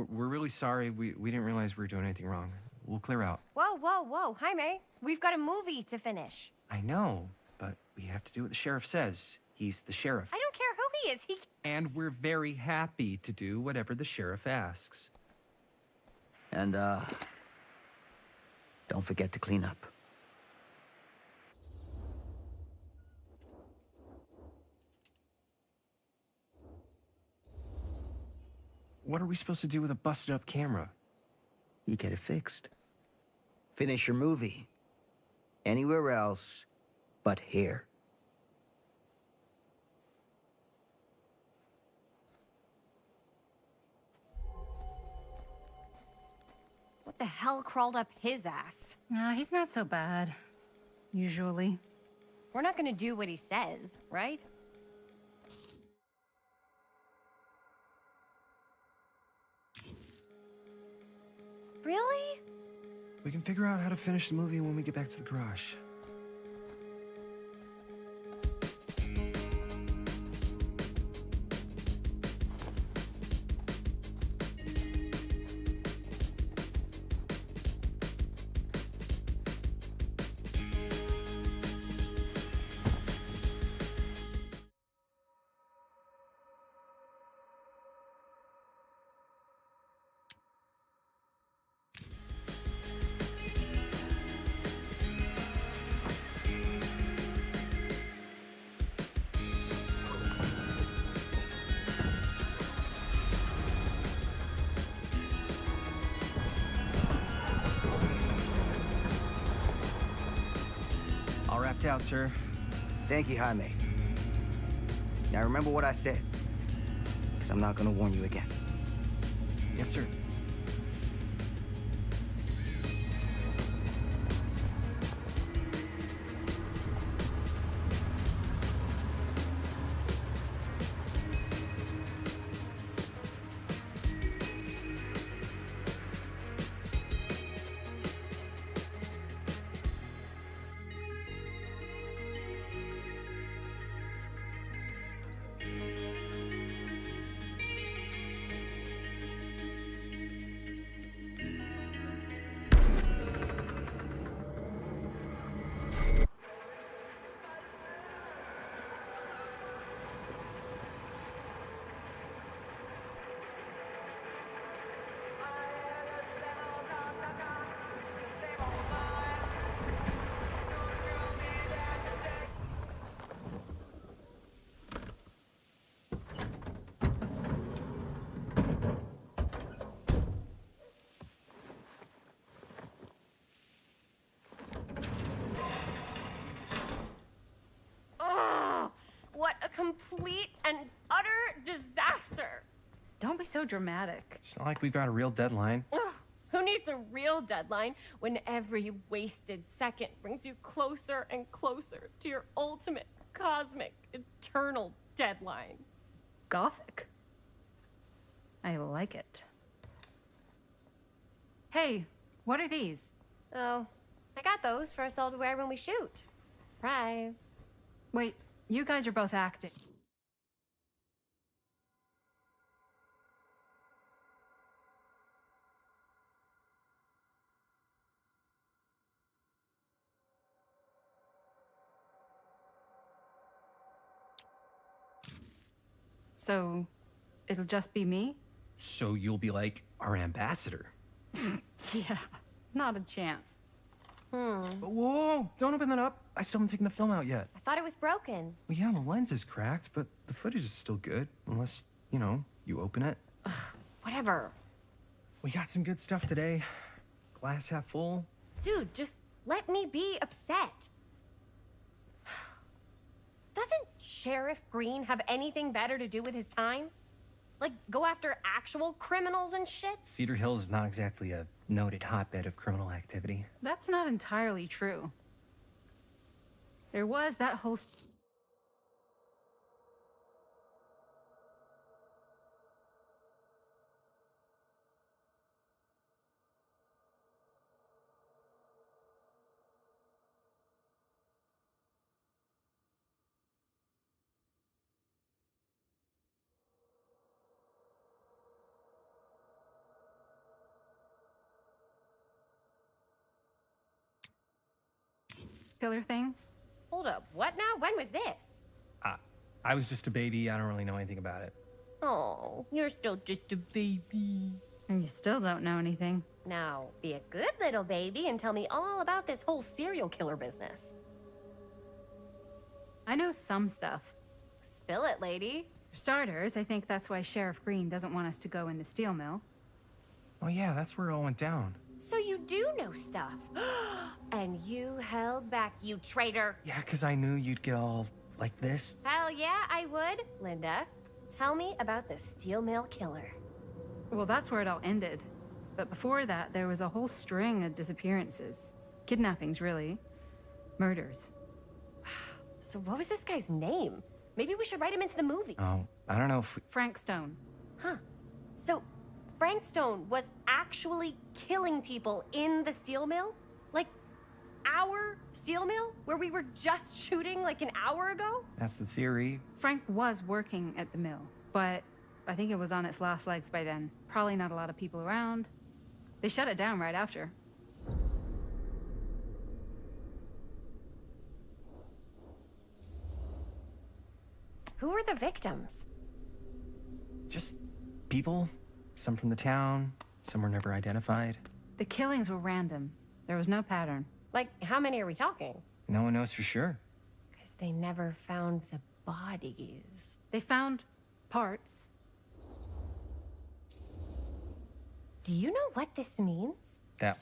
We're really sorry. We didn't realize we were doing anything wrong. We'll clear out. Whoa, whoa, whoa. Jaime, we've got a movie to finish. I know, but we have to do what the sheriff says. He's the sheriff. I don't care who he is. And we're very happy to do whatever the sheriff asks. And, don't forget to clean up. What are we supposed to do with a busted up camera? You get it fixed. Finish your movie. Anywhere else but here. What the hell crawled up his ass? Nah, he's not so bad. Usually. We're not gonna do what he says, right? Really? We can figure out how to finish the movie when we get back to the garage. All wrapped out, sir. Thank you, Jaime. Now remember what I said, because I'm not gonna warn you again. Yes, sir. Ugh! What a complete and utter disaster! Don't be so dramatic. It's not like we've got a real deadline. Ugh, who needs a real deadline when every wasted second brings you closer and closer to your ultimate, cosmic, eternal deadline? Gothic. I like it. Hey, what are these? Oh, I got those for us all to wear when we shoot. Surprise. Wait, you guys are both acting. So, it'll just be me? So you'll be like our ambassador. Yeah, not a chance. Whoa, don't open that up. I still haven't taken the film out yet. I thought it was broken. Well, yeah, the lens is cracked, but the footage is still good. Unless, you open it. Whatever. We got some good stuff today. Glass half full. Dude, just let me be upset. Doesn't Sheriff Green have anything better to do with his time? Like, go after actual criminals and shit? Cedar Hills is not exactly a noted hotbed of criminal activity. That's not entirely true. There was that whole... killer thing? Hold up, what now? When was this? I was just a baby. I don't really know anything about it. Oh, you're still just a baby. And you still don't know anything. Now, be a good little baby and tell me all about this whole serial killer business. I know some stuff. Spill it, lady. For starters, I think that's why Sheriff Green doesn't want us to go in the steel mill. Oh, yeah, that's where it all went down. So you do know stuff. And you held back, you traitor. Yeah, because I knew you'd get all like this. Hell yeah, I would. Linda, tell me about the steel mill killer. Well, that's where it all ended. But before that, there was a whole string of disappearances. Kidnappings, really. Murders. So what was this guy's name? Maybe we should write him into the movie. Oh, I don't know if we... Frank Stone. Huh. So Frank Stone was actually killing people in the steel mill? Like, our steel mill? Where we were just shooting like an hour ago? That's the theory. Frank was working at the mill, but I think it was on its last legs by then. Probably not a lot of people around. They shut it down right after. Who were the victims? Just people. Some from the town. Some were never identified. The killings were random. There was no pattern. Like, how many are we talking? No one knows for sure. Because they never found the bodies. They found parts. Do you know what this means? Yeah.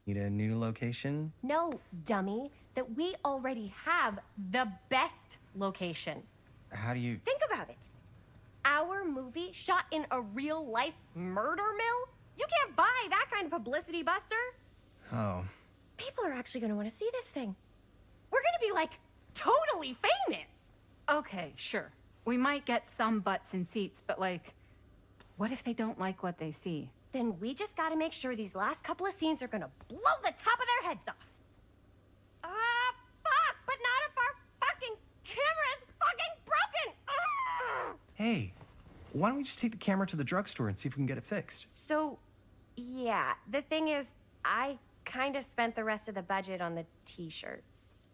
Need a new location? No, dummy, that we already have the best location. How do you... Think about it. Our movie shot in a real-life murder mill? You can't buy that kind of publicity, Buster. Oh. People are actually gonna want to see this thing. We're gonna be, like, totally famous. Okay, sure. We might get some butts in seats, but like, what if they don't like what they see? Then we just gotta make sure these last couple of scenes are gonna blow the top of their heads off. Fuck, but not if our fucking camera's fucking broken! Ugh! Hey, why don't we just take the camera to the drugstore and see if we can get it fixed? So, yeah, the thing is, I kinda spent the rest of the budget on the t-shirts.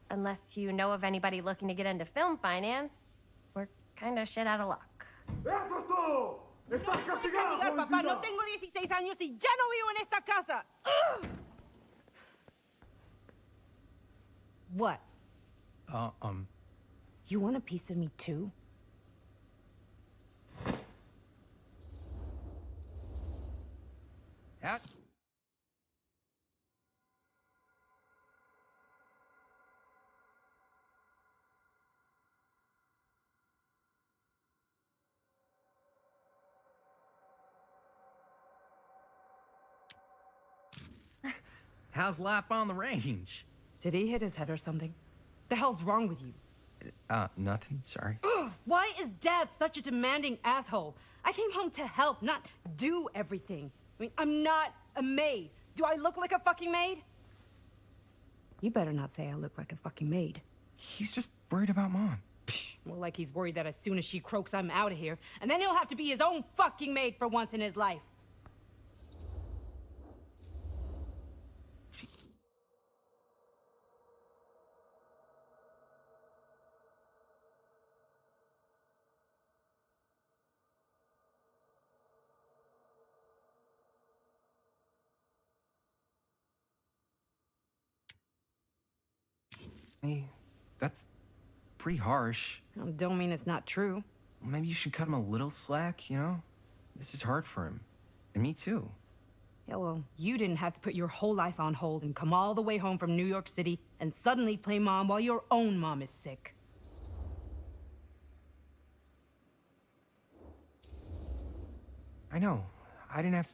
Unless you know of anybody looking to get into film finance, we're kinda shit out of luck. Papá, no tengo 16 años y ya no vivo en esta casa. What? Uh, You want a piece of me too? Hat? How's lap on the range? Did he hit his head or something? The hell's wrong with you? Nothing, sorry. Ugh, why is Dad such a demanding asshole? I came home to help, not do everything. I mean, I'm not a maid. Do I look like a fucking maid? You better not say I look like a fucking maid. He's just worried about Mom. More like he's worried that as soon as she croaks, I'm out of here. And then he'll have to be his own fucking maid for once in his life. Hey, that's pretty harsh. Don't mean it's not true. Maybe you should cut him a little slack, you know? This is hard for him. And me too. Yeah, well, you didn't have to put your whole life on hold and come all the way home from New York City and suddenly play mom while your own mom is sick. I know. I didn't have to...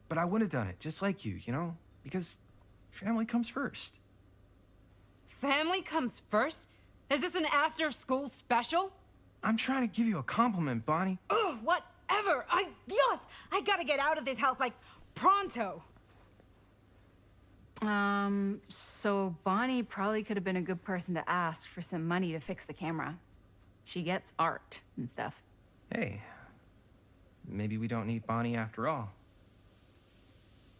But I would have done it, just like you know? Because family comes first. Family comes first? Is this an after-school special? I'm trying to give you a compliment, Bonnie. Ugh, whatever. Dios, I gotta get out of this house, like, pronto. So Bonnie probably could have been a good person to ask for some money to fix the camera. She gets art and stuff. Hey, maybe we don't need Bonnie after all.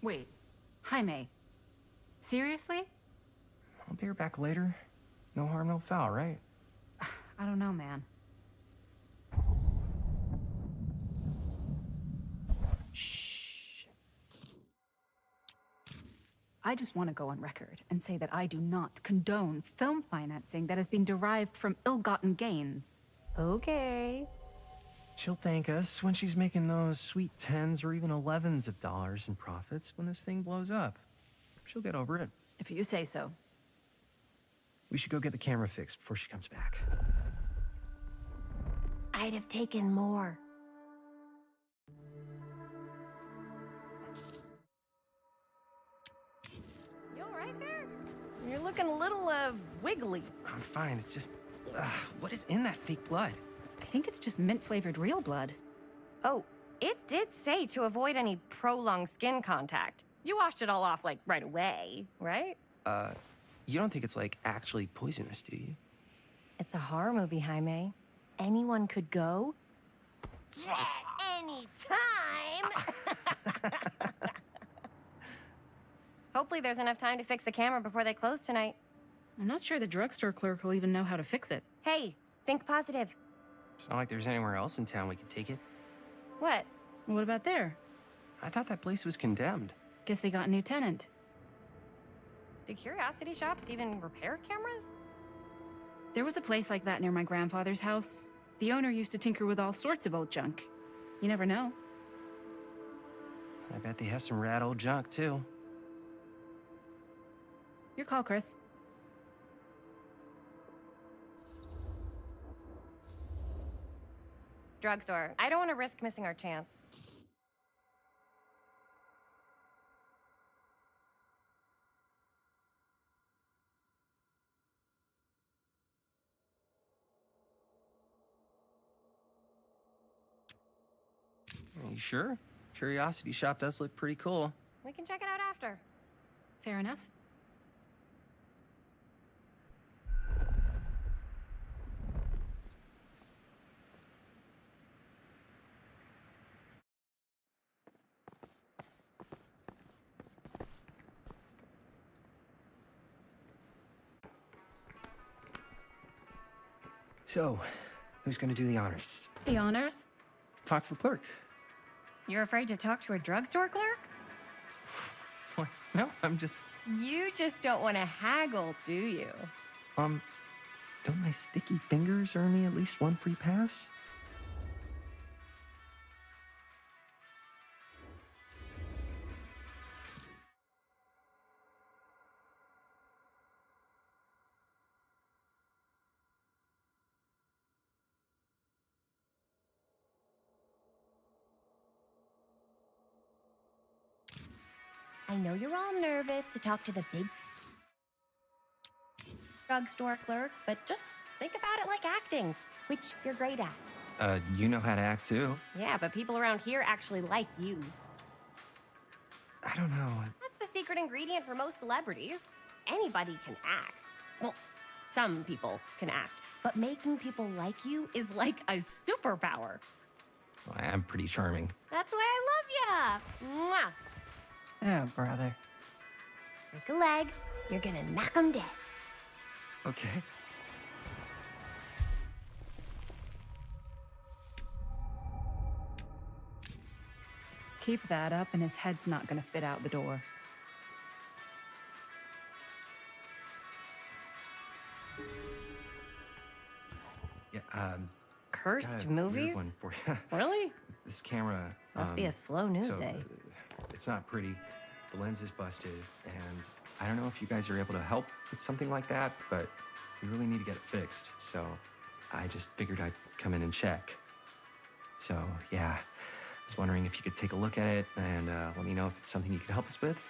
Wait, Jaime, seriously? I'll be her back later. No harm, no foul, right? I don't know, man. Shh. I just want to go on record and say that I do not condone film financing that has been derived from ill-gotten gains. Okay. She'll thank us when she's making those sweet 10s or even 11s of dollars in profits when this thing blows up. She'll get over it. If you say so. We should go get the camera fixed before she comes back. I'd have taken more. You all right there? You're looking a little, wiggly. I'm fine, it's just... what is in that fake blood? I think it's just mint-flavored real blood. Oh, it did say to avoid any prolonged skin contact. You washed it all off, like, right away, right? You don't think it's, like, actually poisonous, do you? It's a horror movie, Jaime. Anyone could go. At any time! Hopefully there's enough time to fix the camera before they close tonight. I'm not sure the drugstore clerk will even know how to fix it. Hey, think positive. It's not like there's anywhere else in town we could take it. What? What about there? I thought that place was condemned. Guess they got a new tenant. Do curiosity shops even repair cameras? There was a place like that near my grandfather's house. The owner used to tinker with all sorts of old junk. You never know. I bet they have some rad old junk, too. Your call, Chris. Drugstore. I don't want to risk missing our chance. Are you sure? Curiosity shop does look pretty cool. We can check it out after. Fair enough. So, who's gonna do the honors? The honors? Talk to the clerk. You're afraid to talk to a drugstore clerk? What? No, I'm just... You just don't want to haggle, do you? Don't my sticky fingers earn me at least one free pass? I know you're all nervous to talk to the big drugstore clerk, but just think about it like acting, which you're great at. You know how to act too. Yeah, but people around here actually like you. I don't know. That's the secret ingredient for most celebrities. Anybody can act. Well, some people can act, but making people like you is like a superpower. Well, I am pretty charming. That's why I love ya. Mwah. Yeah, brother. Break a leg, you're gonna knock 'em dead. Okay. Keep that up and his head's not gonna fit out the door. Yeah, Cursed got a weird movies? one for you. Really? This camera... Must be a slow news day. It's not pretty. The lens is busted, and I don't know if you guys are able to help with something like that, but we really need to get it fixed, so I just figured I'd come in and check. So, yeah, I was wondering if you could take a look at it and let me know if it's something you could help us with.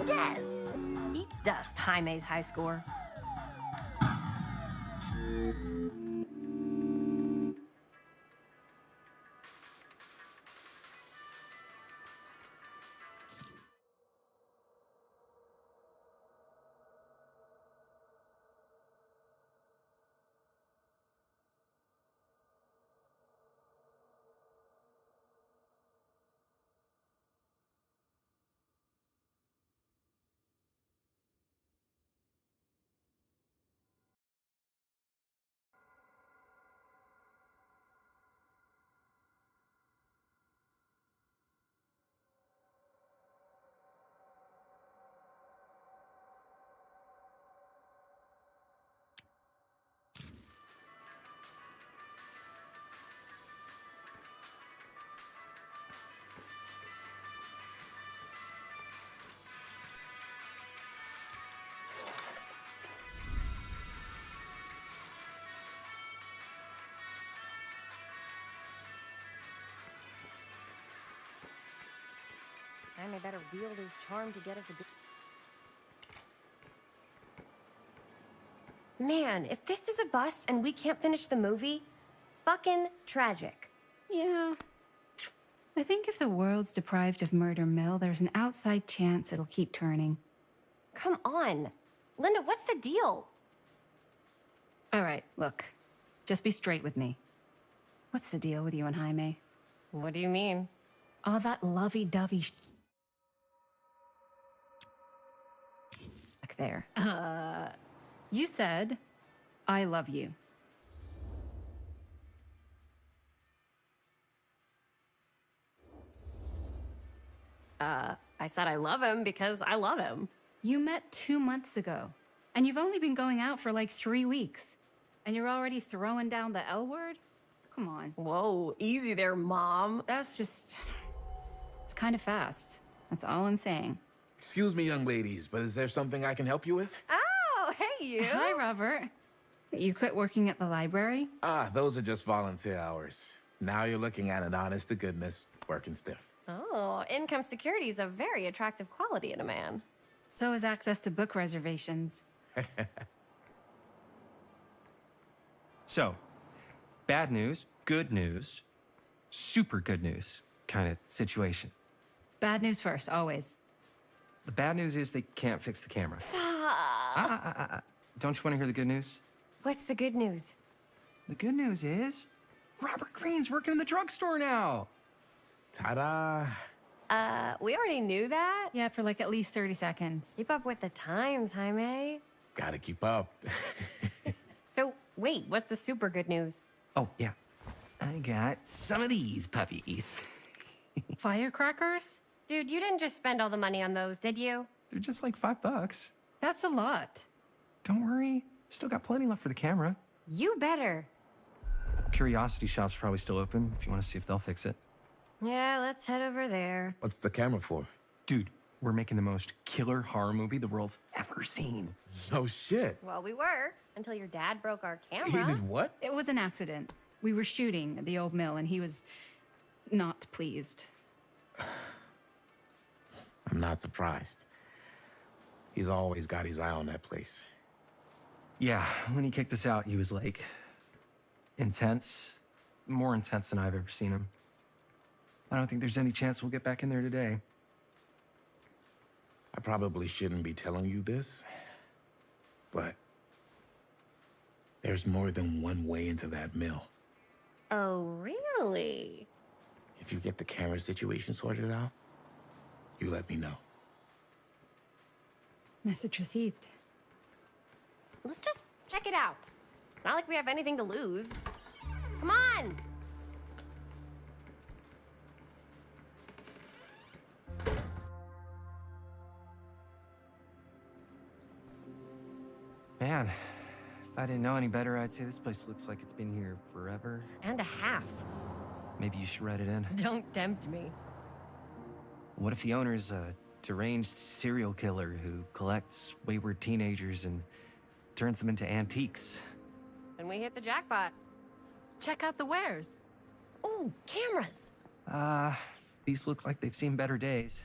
Yes! Eat dust, Jaime's high score. Jaime better wield his charm to get us a bit. Man, if this is a bust and we can't finish the movie, fucking tragic. Yeah. I think if the world's deprived of Murder Mill, there's an outside chance it'll keep turning. Come on. Linda, what's the deal? All right, look. Just be straight with me. What's the deal with you and Jaime? What do you mean? All that lovey-dovey back there. You said, I love you. I said I love him because I love him. You met 2 months ago, and you've only been going out for like 3 weeks. And you're already throwing down the L word? Come on. Whoa, easy there, Mom. That's just... It's kind of fast. That's all I'm saying. Excuse me, young ladies, but is there something I can help you with? Oh, hey, you. Hi, Robert. You quit working at the library? Ah, those are just volunteer hours. Now you're looking at an honest-to-goodness working stiff. Oh, income security is a very attractive quality in a man. So is access to book reservations. So, bad news, good news, super good news kind of situation. Bad news first, always. The bad news is they can't fix the camera. Don't you want to hear the good news? What's the good news? The good news is Robert Greene's working in the drugstore now. Ta-da! We already knew that. Yeah, for like at least 30 seconds. Keep up with the times, Jaime. Gotta keep up. So, wait, what's the super good news? Oh, yeah. I got some of these puppies. Firecrackers? Dude, you didn't just spend all the money on those, did you? They're just like $5. That's a lot. Don't worry. Still got plenty left for the camera. You better. Curiosity Shop's probably still open if you want to see if they'll fix it. Yeah, let's head over there. What's the camera for? Dude, we're making the most killer horror movie the world's ever seen. No shit. Well, we were, until your dad broke our camera. He did what? It was an accident. We were shooting at the old mill, and he was not pleased. I'm not surprised. He's always got his eye on that place. Yeah, when he kicked us out, he was like intense, more intense than I've ever seen him. I don't think there's any chance we'll get back in there today. I probably shouldn't be telling you this, but there's more than one way into that mill. Oh, really? If you get the camera situation sorted out, you let me know. Message received. Let's just check it out. It's not like we have anything to lose. Come on! Man, if I didn't know any better, I'd say this place looks like it's been here forever. And a half. Maybe you should write it in. Don't tempt me. What if the owner's a deranged serial killer who collects wayward teenagers and turns them into antiques? And we hit the jackpot. Check out the wares. Ooh, cameras! These look like they've seen better days.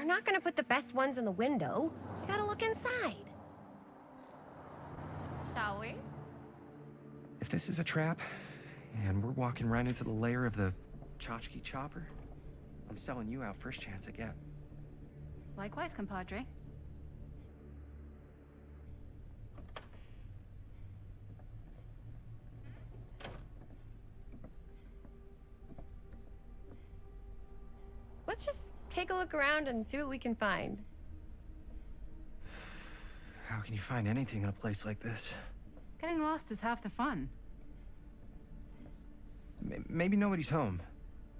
not gonna put the best ones in the window. We gotta look inside. Shall we? If this is a trap, and we're walking right into the lair of the tchotchke chopper, I'm selling you out first chance I get. Likewise, compadre. Let's just take a look around and see what we can find. How can you find anything in a place like this? Getting lost is half the fun. Maybe nobody's home.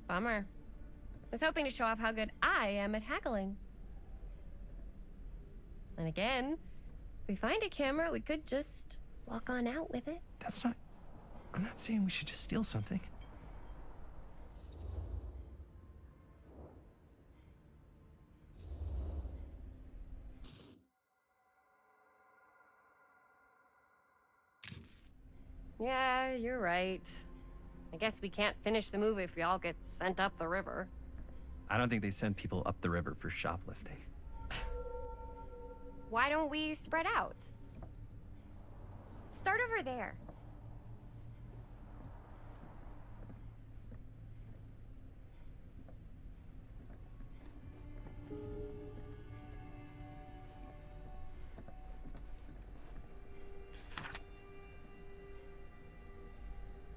Bummer. I was hoping to show off how good I am at haggling. And again, if we find a camera, we could just walk on out with it. That's not... I'm not saying we should just steal something. Yeah, you're right. I guess we can't finish the movie if we all get sent up the river. I don't think they send people up the river for shoplifting. Why don't we spread out? Start over there.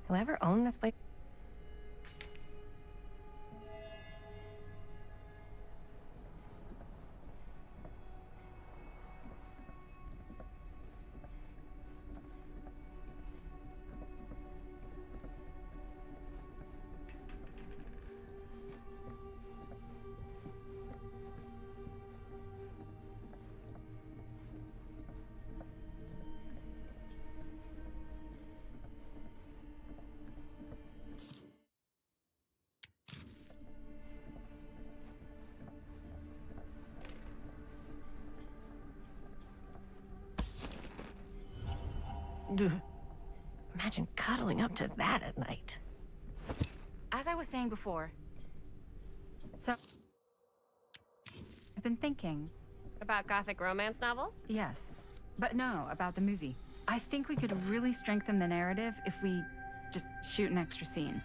Whoever owned this place. Imagine cuddling up to that at night. As I was saying before, so I've been thinking. About gothic romance novels? Yes, but no, about the movie. I think we could really strengthen the narrative if we just shoot an extra scene.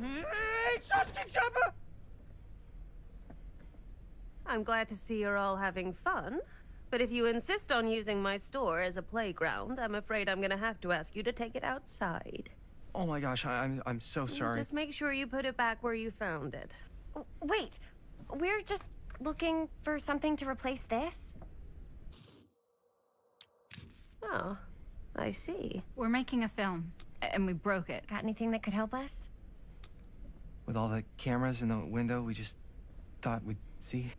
Hey, tchotchke chopper! I'm glad to see you're all having fun, but if you insist on using my store as a playground, I'm afraid I'm gonna have to ask you to take it outside. Oh my gosh, I'm so sorry. Just make sure you put it back where you found it. Wait, we're just looking for something to replace this? Oh, I see. We're making a film, and we broke it. Got anything that could help us? With all the cameras in the window, we just thought we'd see.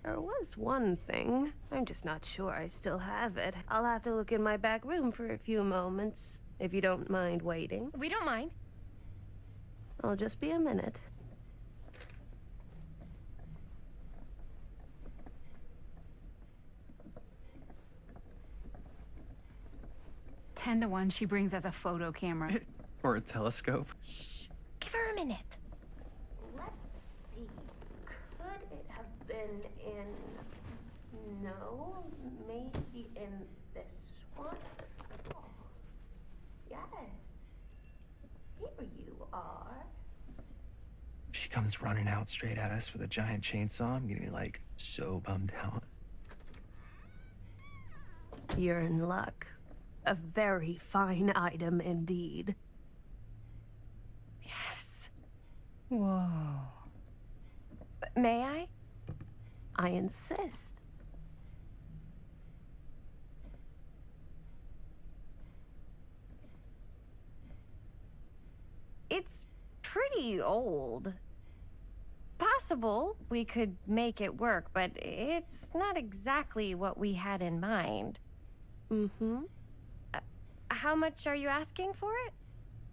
There was one thing. I'm just not sure I still have it. I'll have to look in my back room for a few moments, if you don't mind waiting. We don't mind. I'll just be a minute. 10 to 1 she brings us a photo camera. Or a telescope. Shh, give her a minute. Let's see. Could it have been in... No, maybe in this one? Oh, yes. Here you are. She comes running out straight at us with a giant chainsaw. I'm getting like so bummed out. You're in luck. A very fine item indeed. Yes. Whoa. May I? I insist. It's pretty old. Possible we could make it work, but it's not exactly what we had in mind. Mm-hmm. How much are you asking for it?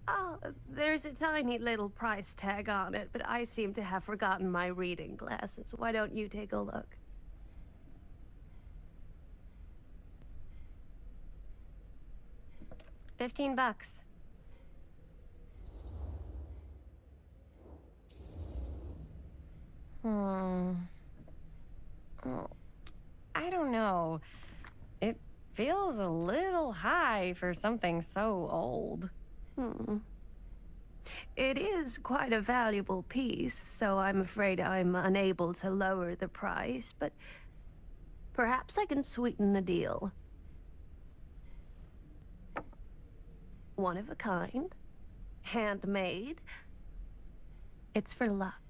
Oh, there's a tiny little price tag on it, but I seem to have forgotten my reading glasses. Why don't you take a look? $15. Hmm. Oh, I don't know. It feels a little high for something so old. It is quite a valuable piece, so I'm afraid I'm unable to lower the price, but perhaps I can sweeten the deal. One of a kind, handmade. It's for luck.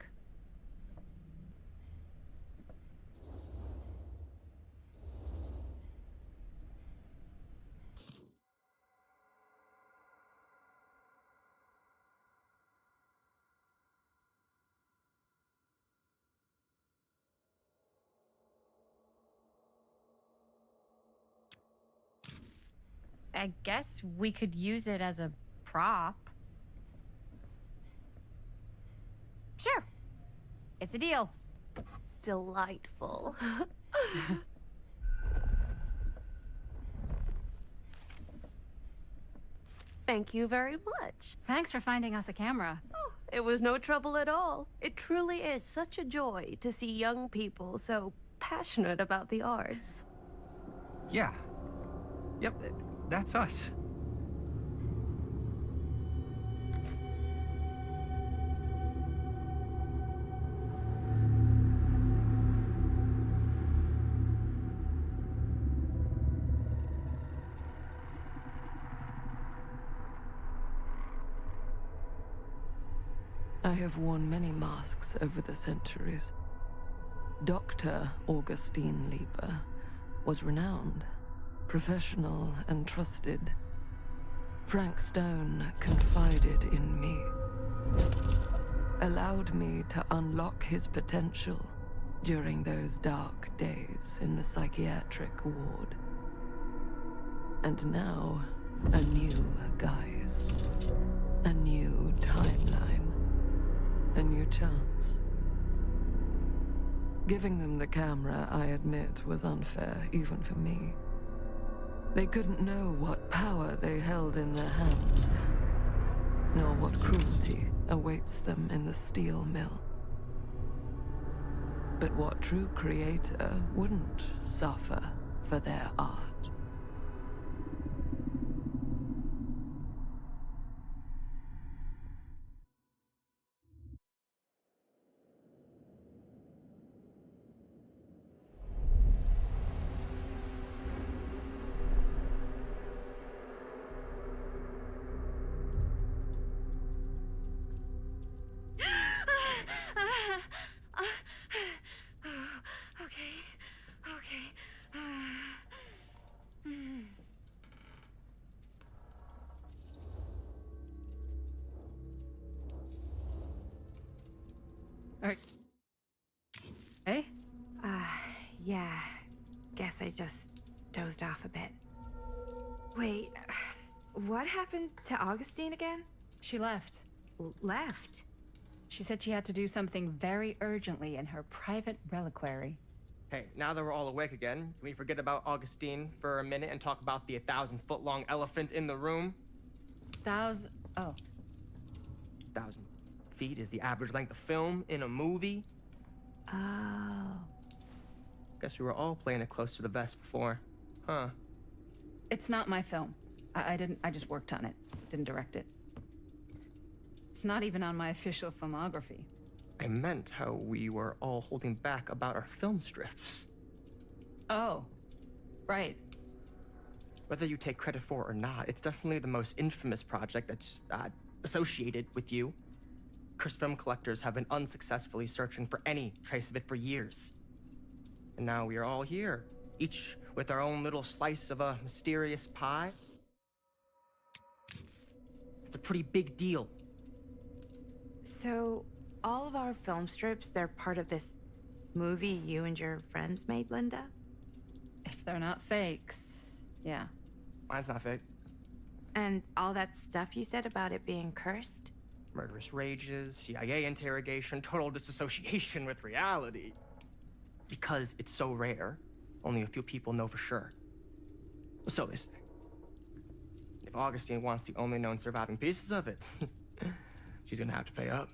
I guess we could use it as a prop. Sure. It's a deal. Delightful. Thank you very much. Thanks for finding us a camera. Oh, it was no trouble at all. It truly is such a joy to see young people so passionate about the arts. Yeah. Yep, that's us. I have worn many masks over the centuries. Dr. Augustine Lieber was renowned, professional, and trusted. Frank Stone confided in me, allowed me to unlock his potential during those dark days in the psychiatric ward. And now, a new guise, a new timeline, a new chance. Giving them the camera, I admit, was unfair, even for me. They couldn't know what power they held in their hands, nor what cruelty awaits them in the steel mill. But what true creator wouldn't suffer for their art? Hey? Yeah. Guess I just dozed off a bit. Wait, what happened to Augustine again? She left. Left? She said she had to do something very urgently in her private reliquary. Hey, now that we're all awake again, can we forget about Augustine for a minute and talk about the 1,000-foot-long elephant in the room? Oh. 1,000 feet is the average length of film in a movie. Oh. Guess we were all playing it close to the vest before, huh? It's not my film. I just worked on it. Didn't direct it. It's not even on my official filmography. I meant how we were all holding back about our film strips. Oh, right. Whether you take credit for it or not, it's definitely the most infamous project that's associated with you. Cursed film collectors have been unsuccessfully searching for any trace of it for years. And now we are all here, each with our own little slice of a mysterious pie. It's a pretty big deal. So, all of our film strips, they're part of this movie you and your friends made, Linda? If they're not fakes, yeah. Mine's not fake. And all that stuff you said about it being cursed? Murderous rages, CIA interrogation, total disassociation with reality. Because it's so rare, only a few people know for sure. So they say. If Augustine wants the only known surviving pieces of it, she's gonna have to pay up.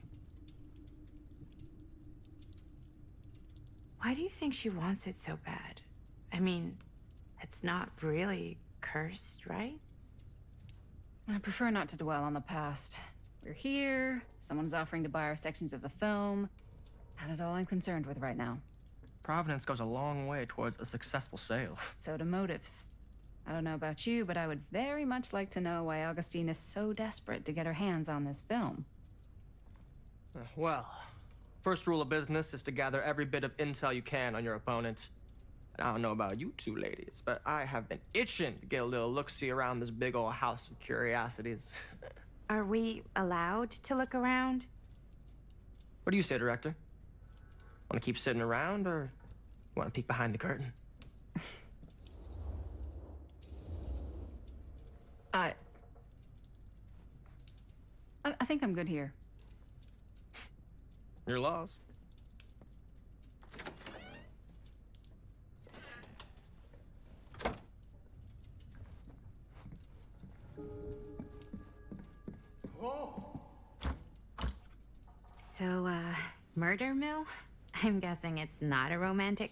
Why do you think she wants it so bad? I mean, it's not really cursed, right? I prefer not to dwell on the past. We're here, someone's offering to buy our sections of the film. That is all I'm concerned with right now. Providence goes a long way towards a successful sale. So do motives. I don't know about you, but I would very much like to know why Augustine is so desperate to get her hands on this film. Well, first rule of business is to gather every bit of intel you can on your opponent. And I don't know about you two ladies, but I have been itching to get a little look-see around this big old house of curiosities. Are we allowed to look around? What do you say, director? Want to keep sitting around, or want to peek behind the curtain? I think I'm good here. You're lost. So, murder mill? I'm guessing it's not a romantic...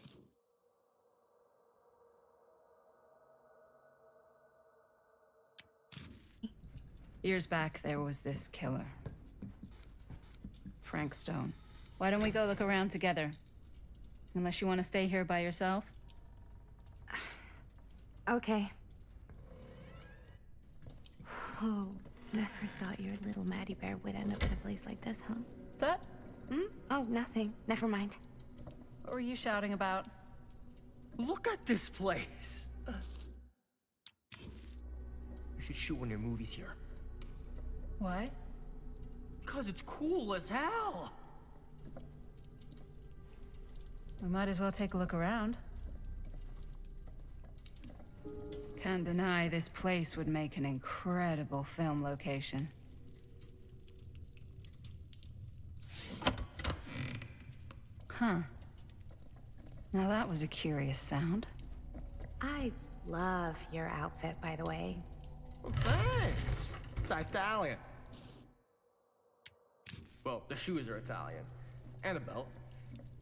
Years back, there was this killer. Frank Stone. Why don't we go look around together? Unless you want to stay here by yourself? Okay. Oh, never thought your little Maddie Bear would end up in a place like this, huh? That? Hmm? Oh, nothing. Never mind. What were you shouting about? Look at this place! You should shoot one of your movies here. Why? Because it's cool as hell! We might as well take a look around. Can't deny this place would make an incredible film location. Huh. Now that was a curious sound. I love your outfit, by the way. Well, thanks. It's Italian. Well, the shoes are Italian. And a belt.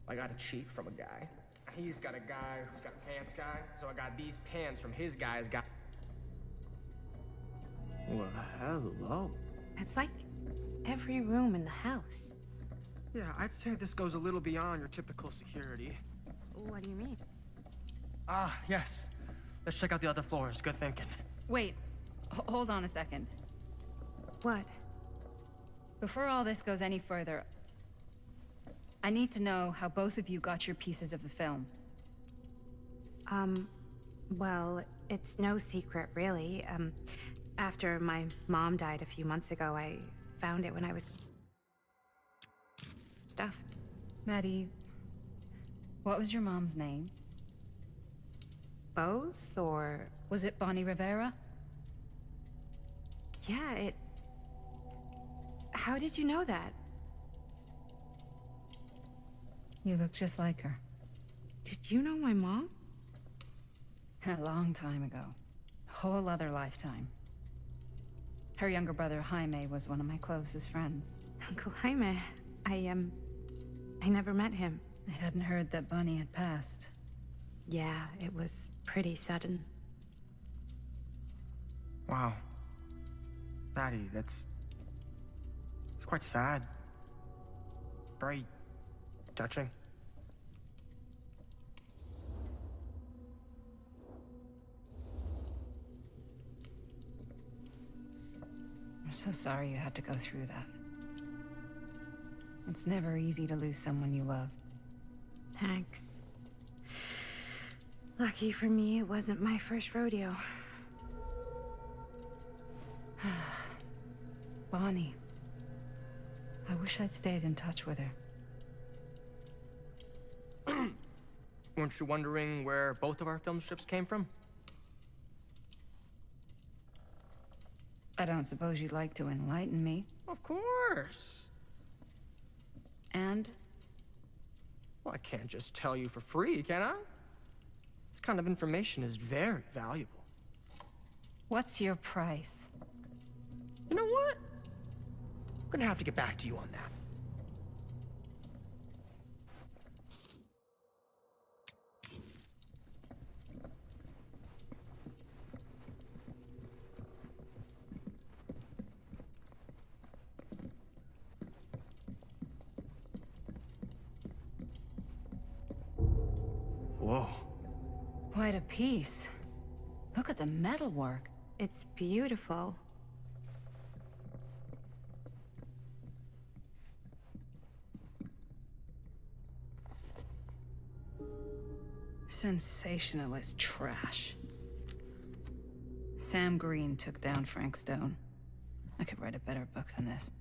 I got it cheap from a guy. He's got a guy who's got a pants guy, so I got these pants from his guy's guy. Well, hello. It's like every room in the house. Yeah, I'd say this goes a little beyond your typical security. What do you mean? Ah, yes. Let's check out the other floors. Good thinking. Wait, hold on a second. What? Before all this goes any further, I need to know how both of you got your pieces of the film. Well, it's no secret, really. After my mom died a few months ago, I found it when I was... stuff. Maddie, what was your mom's name? Both, or... Was it Bonnie Rivera? Yeah, it... How did you know that? You look just like her. Did you know my mom? A long time ago. A whole other lifetime. Her younger brother, Jaime, was one of my closest friends. Uncle Jaime, I never met him. I hadn't heard that Bonnie had passed. Yeah, it was pretty sudden. Wow. Maddie, it's quite sad. Very touching. I'm so sorry you had to go through that. It's never easy to lose someone you love. Thanks. Lucky for me, it wasn't my first rodeo. Bonnie. I wish I'd stayed in touch with her. Weren't you wondering where both of our film strips came from? I don't suppose you'd like to enlighten me. Of course. And? Well, I can't just tell you for free, can I? This kind of information is very valuable. What's your price? You know what? I'm gonna have to get back to you on that. quite a piece. Look at the metalwork. It's beautiful. Sensationalist trash. Sam Green took down Frank Stone. I could write a better book than this.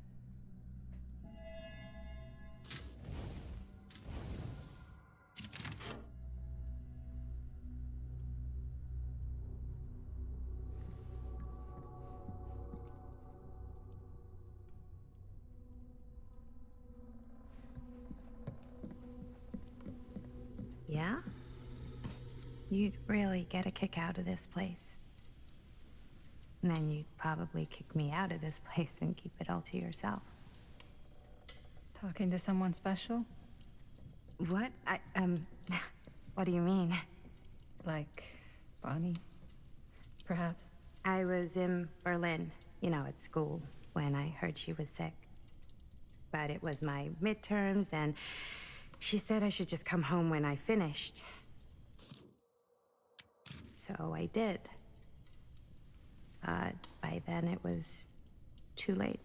Yeah? You'd really get a kick out of this place. And then you'd probably kick me out of this place and keep it all to yourself. Talking to someone special? What? What do you mean? Like Bonnie, perhaps? I was in Berlin, at school, when I heard she was sick. But it was my midterms, and she said I should just come home when I finished. So I did. But by then it was too late.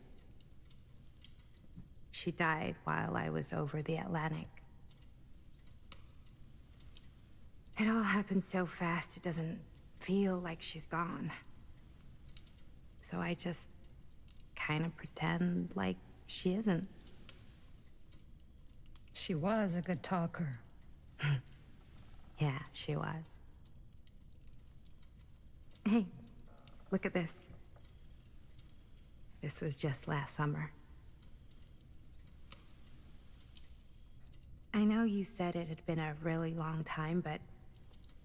She died while I was over the Atlantic. It all happened so fast, it doesn't feel like she's gone. So I just kind of pretend like she isn't. She was a good talker. Yeah, she was. Hey, look at this. This was just last summer. I know you said it had been a really long time, but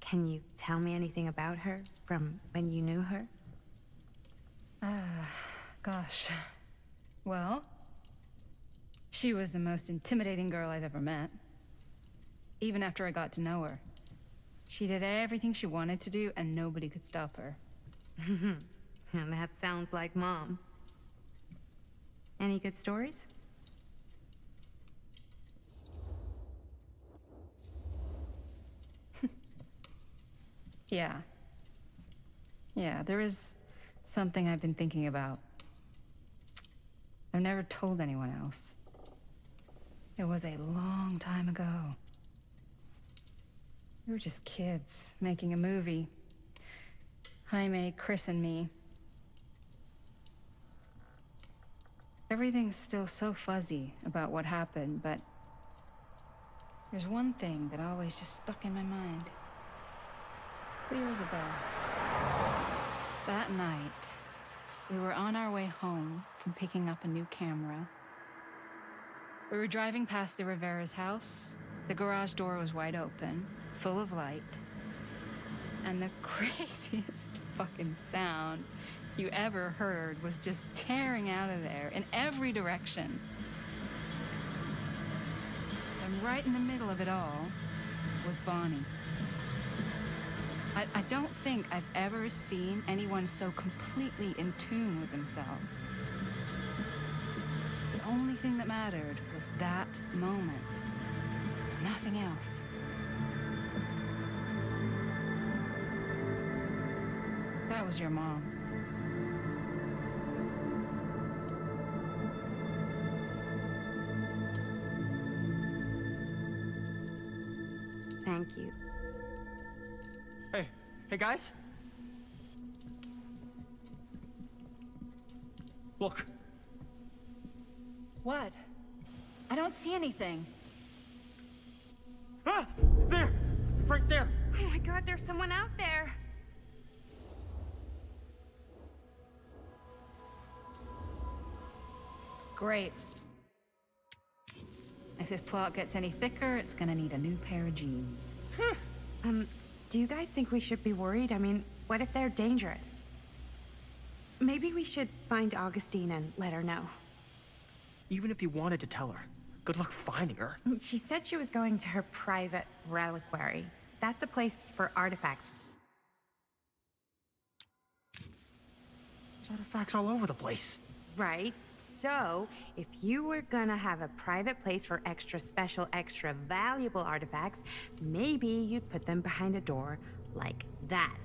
can you tell me anything about her from when you knew her? Gosh. Well, she was the most intimidating girl I've ever met. Even after I got to know her. She did everything she wanted to do, and nobody could stop her. And that sounds like Mom. Any good stories? Yeah. Yeah, there is something I've been thinking about. I've never told anyone else. It was a long time ago. We were just kids, making a movie. Jaime, Chris, and me. Everything's still so fuzzy about what happened, but there's one thing that always just stuck in my mind. Clear as a bell. That night, we were on our way home from picking up a new camera. We were driving past the Rivera's house. The garage door was wide open, full of light. And the craziest fucking sound you ever heard was just tearing out of there in every direction. And right in the middle of it all was Bonnie. I don't think I've ever seen anyone so completely in tune with themselves. The only thing that mattered was that moment. Nothing else. That was your mom. Thank you. Hey guys? Look. What? I don't see anything. Ah! There! Right there! Oh my God, there's someone out there! Great. If this plot gets any thicker, it's gonna need a new pair of jeans. Do you guys think we should be worried? I mean, what if they're dangerous? Maybe we should find Augustine and let her know. Even if you wanted to tell her, good luck finding her. She said she was going to her private reliquary. That's a place for artifacts. There's artifacts all over the place. Right. So, if you were gonna have a private place for extra special, extra valuable artifacts, maybe you'd put them behind a door, Like that.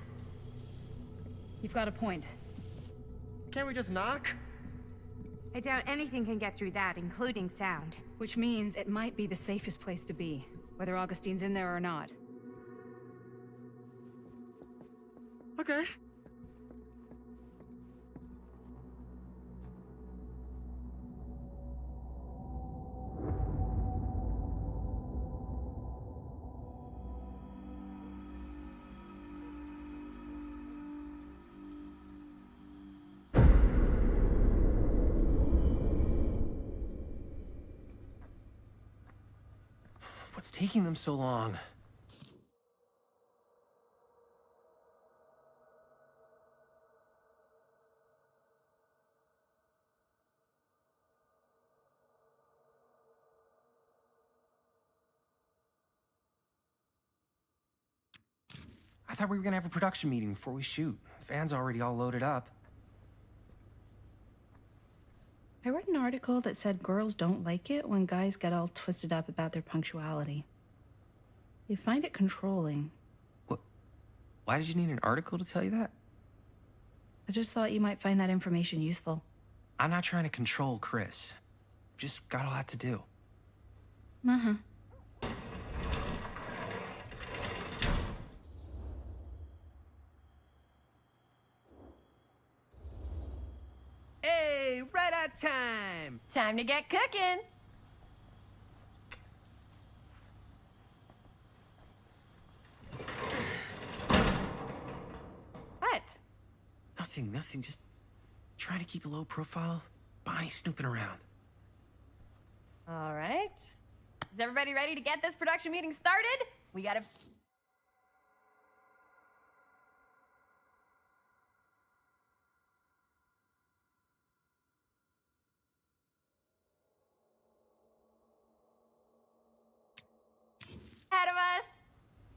You've got a point. Can't we just knock? I doubt anything can get through that, including sound. Which means it might be the safest place to be, whether Augustine's in there or not. Okay. What's taking them so long? I thought we were gonna have a production meeting before we shoot. The van's already all loaded up. I read an article that said girls don't like it when guys get all twisted up about their punctuality. They find it controlling. What? Why did you need an article to tell you that? I just thought you might find that information useful. I'm not trying to control Chris. Just got a lot to do. Uh-huh. Hey, right on time! Time to get cooking. What? Nothing. Just trying to keep a low profile. Bonnie snooping around. All right. Is everybody ready to get this production meeting started? We gotta... ahead of us.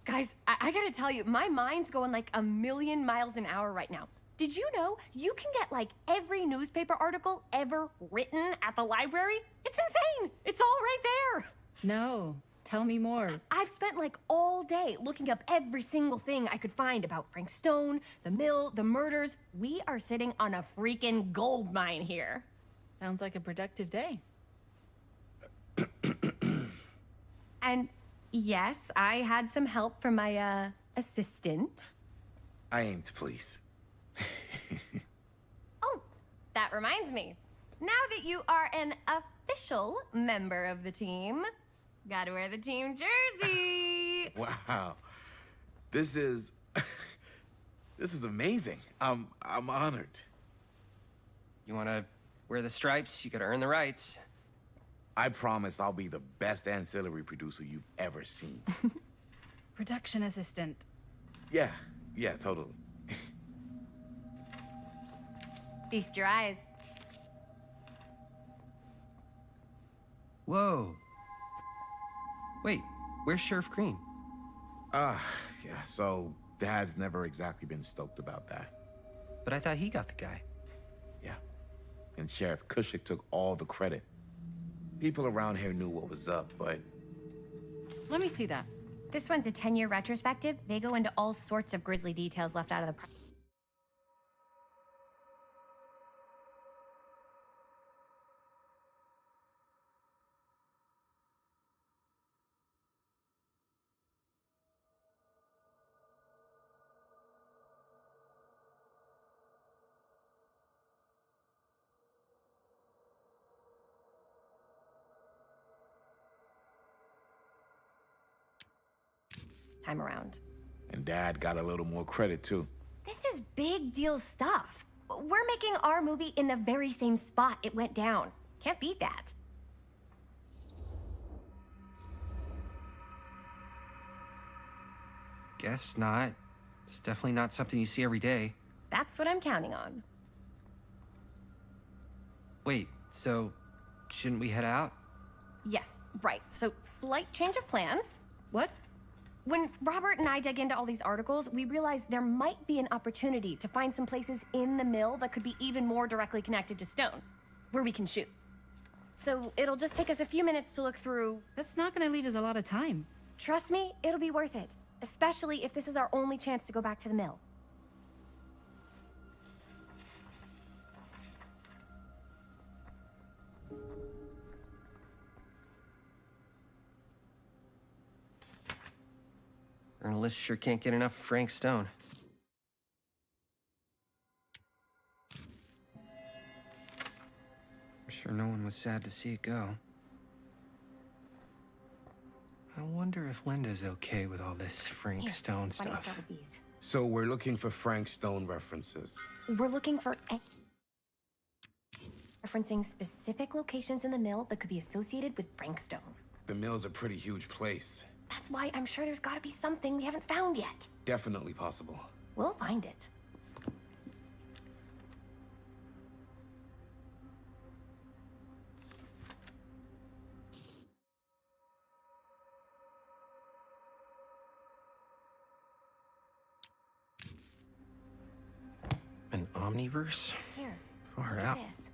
Guys, I gotta tell you, my mind's going like a million miles an hour right now. Did you know you can get like every newspaper article ever written at the library? It's insane. It's all right there. No, tell me more. I've spent like all day looking up every single thing I could find about Frank Stone, the mill, the murders. We are sitting on a freaking gold mine here. Sounds like a productive day. And yes, I had some help from my assistant. I aim to please. Oh, that reminds me. Now that you are an official member of the team, gotta wear the team jersey. Wow. This is this is amazing. I'm honored. You wanna wear the stripes? You gotta earn the rights. I promise I'll be the best ancillary producer you've ever seen. Production assistant. Yeah, totally. Feast your eyes. Whoa. Wait, where's Sheriff Green? Yeah, so Dad's never exactly been stoked about that. But I thought he got the guy. Yeah, and Sheriff Cushik took all the credit. People around here knew what was up, but... Let me see that. This one's a 10-year retrospective. They go into all sorts of grisly details left out of the... time around. And Dad got a little more credit, too. This is big deal stuff. We're making our movie in the very same spot it went down. Can't beat that. Guess not. It's definitely not something you see every day. That's what I'm counting on. Wait, so shouldn't we head out? Yes, right. So, slight change of plans. What? When Robert and I dug into all these articles, we realized there might be an opportunity to find some places in the mill that could be even more directly connected to Stone, where we can shoot. So it'll just take us a few minutes to look through. That's not gonna leave us a lot of time. Trust me, it'll be worth it. especially if this is our only chance to go back to the mill. Journalists sure can't get enough of Frank Stone. I'm sure no one was sad to see it go. I wonder if Linda's okay with all this Frank Stone Why don't you stuff. start with these? So we're looking for Frank Stone references. We're looking for referencing specific locations in the mill that could be associated with Frank Stone. The mill's a pretty huge place. That's why I'm sure there's gotta be something we haven't found yet. Definitely possible. We'll find it. An omniverse? Here. Far Look out. at this.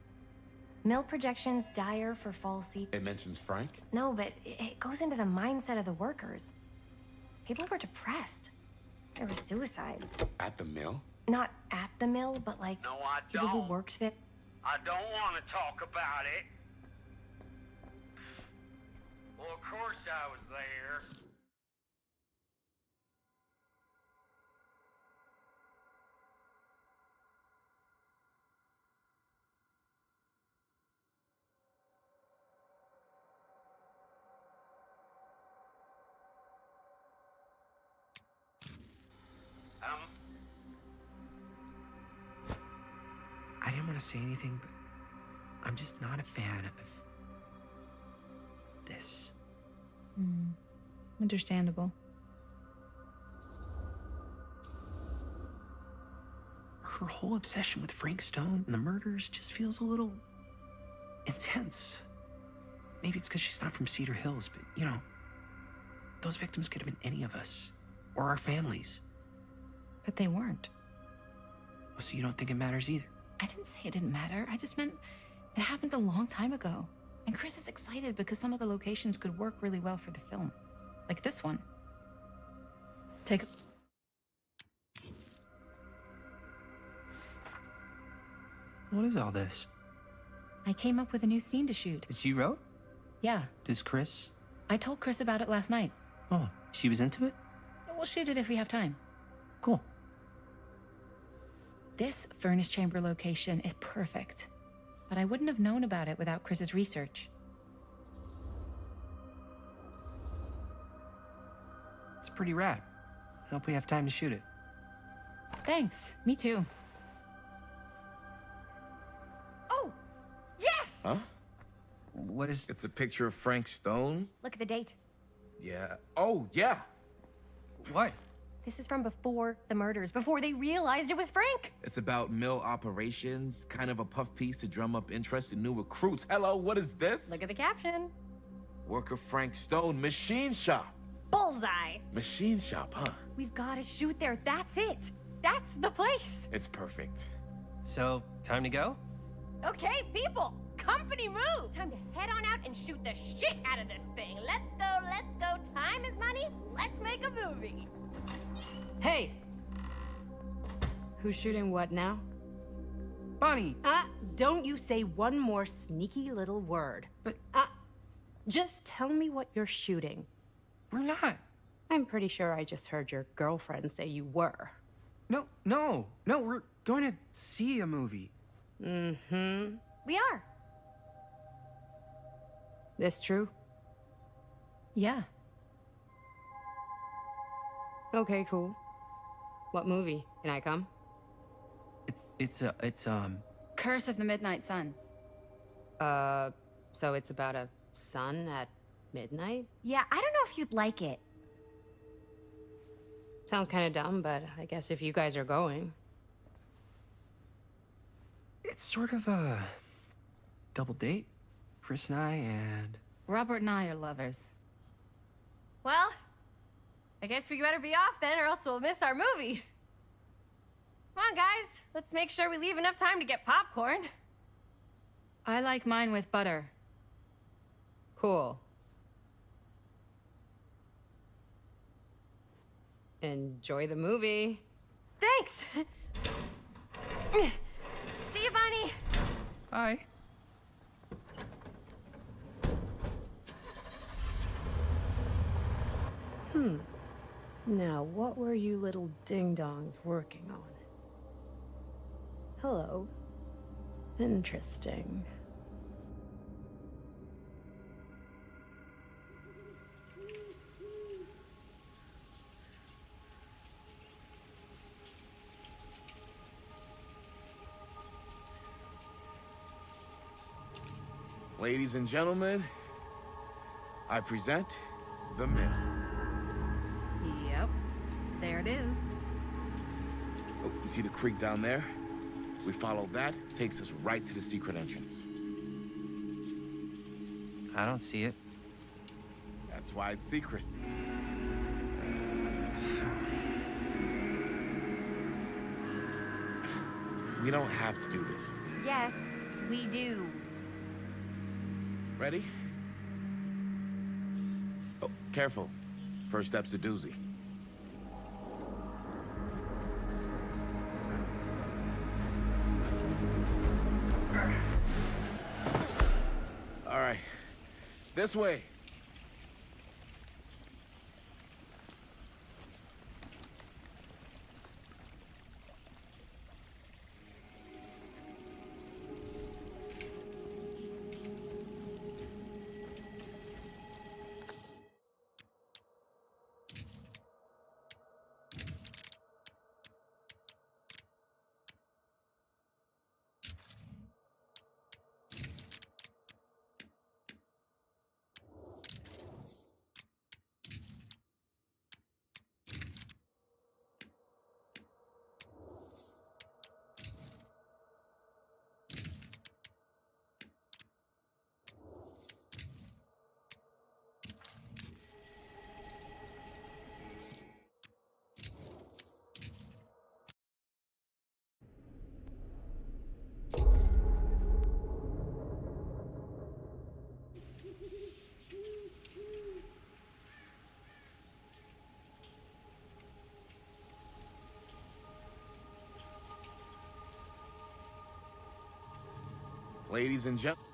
Mill projections dire for fall season. It mentions Frank? No, but it goes into the mindset of the workers. People were depressed. There were suicides. At the mill? Not at the mill, but like No, I people who don't. worked there. I don't want to talk about it. Well, of course I was there. I didn't want to say anything, but I'm just not a fan of this. Understandable. Her whole obsession with Frank Stone and the murders just feels a little intense. Maybe it's because she's not from Cedar Hills, but you know, those victims could have been any of us or our families. But they weren't. So you don't think it matters either? I didn't say it didn't matter. I just meant it happened a long time ago. And Chris is excited because some of the locations could work really well for the film. Like this one. Take... What is all this? I came up with a new scene to shoot. That you wrote? Yeah. Does Chris? I told Chris about it last night. Oh, she was into it? We'll shoot it if we have time. Cool. This furnace chamber location is perfect. But I wouldn't have known about it without Chris's research. It's pretty rad. I hope we have time to shoot it. Thanks. Me too. Oh! Yes! Huh? What is... It's a picture of Frank Stone? Look at the date. Yeah. Oh, yeah. What? This is from before the murders, before they realized it was Frank. It's about mill operations, kind of a puff piece to drum up interest in new recruits. Hello, what is this? Look at the caption. Worker Frank Stone, machine shop. Bullseye. Machine shop, huh? We've got to shoot there. That's it. That's the place. It's perfect. So, time to go? Okay, people. Company move. Time to head on out and shoot the shit out of this thing. Let's go, let's go. Time is money. Let's make a movie. Hey! Who's shooting what now? Bonnie! Don't you say one more sneaky little word. But... just tell me what you're shooting. We're not. I'm pretty sure I just heard your girlfriend say you were. No, we're going to see a movie. Mm-hmm. We are. This true? Yeah. Okay, cool. What movie? Can I come? It's Curse of the Midnight Sun. So it's about a sun at midnight? Yeah, I don't know if you'd like it. Sounds kind of dumb, but I guess if you guys are going. It's sort of a double date. Chris and I and... Robert and I are lovers. Well, I guess we better be off then, or else we'll miss our movie. Come on, guys. Let's make sure we leave enough time to get popcorn. I like mine with butter. Cool. Enjoy the movie. Thanks! See you, Bunny! Bye. Now, what were you little ding-dongs working on? Hello. Interesting. Ladies and gentlemen, I present the mill. Yep. There it is. Oh, you see the creek down there? We follow that, takes us right to the secret entrance. I don't see it. That's why it's secret. We don't have to do this. Yes, we do. Ready? Oh, careful. First step's a doozy. All right. This way. Ladies and gentlemen.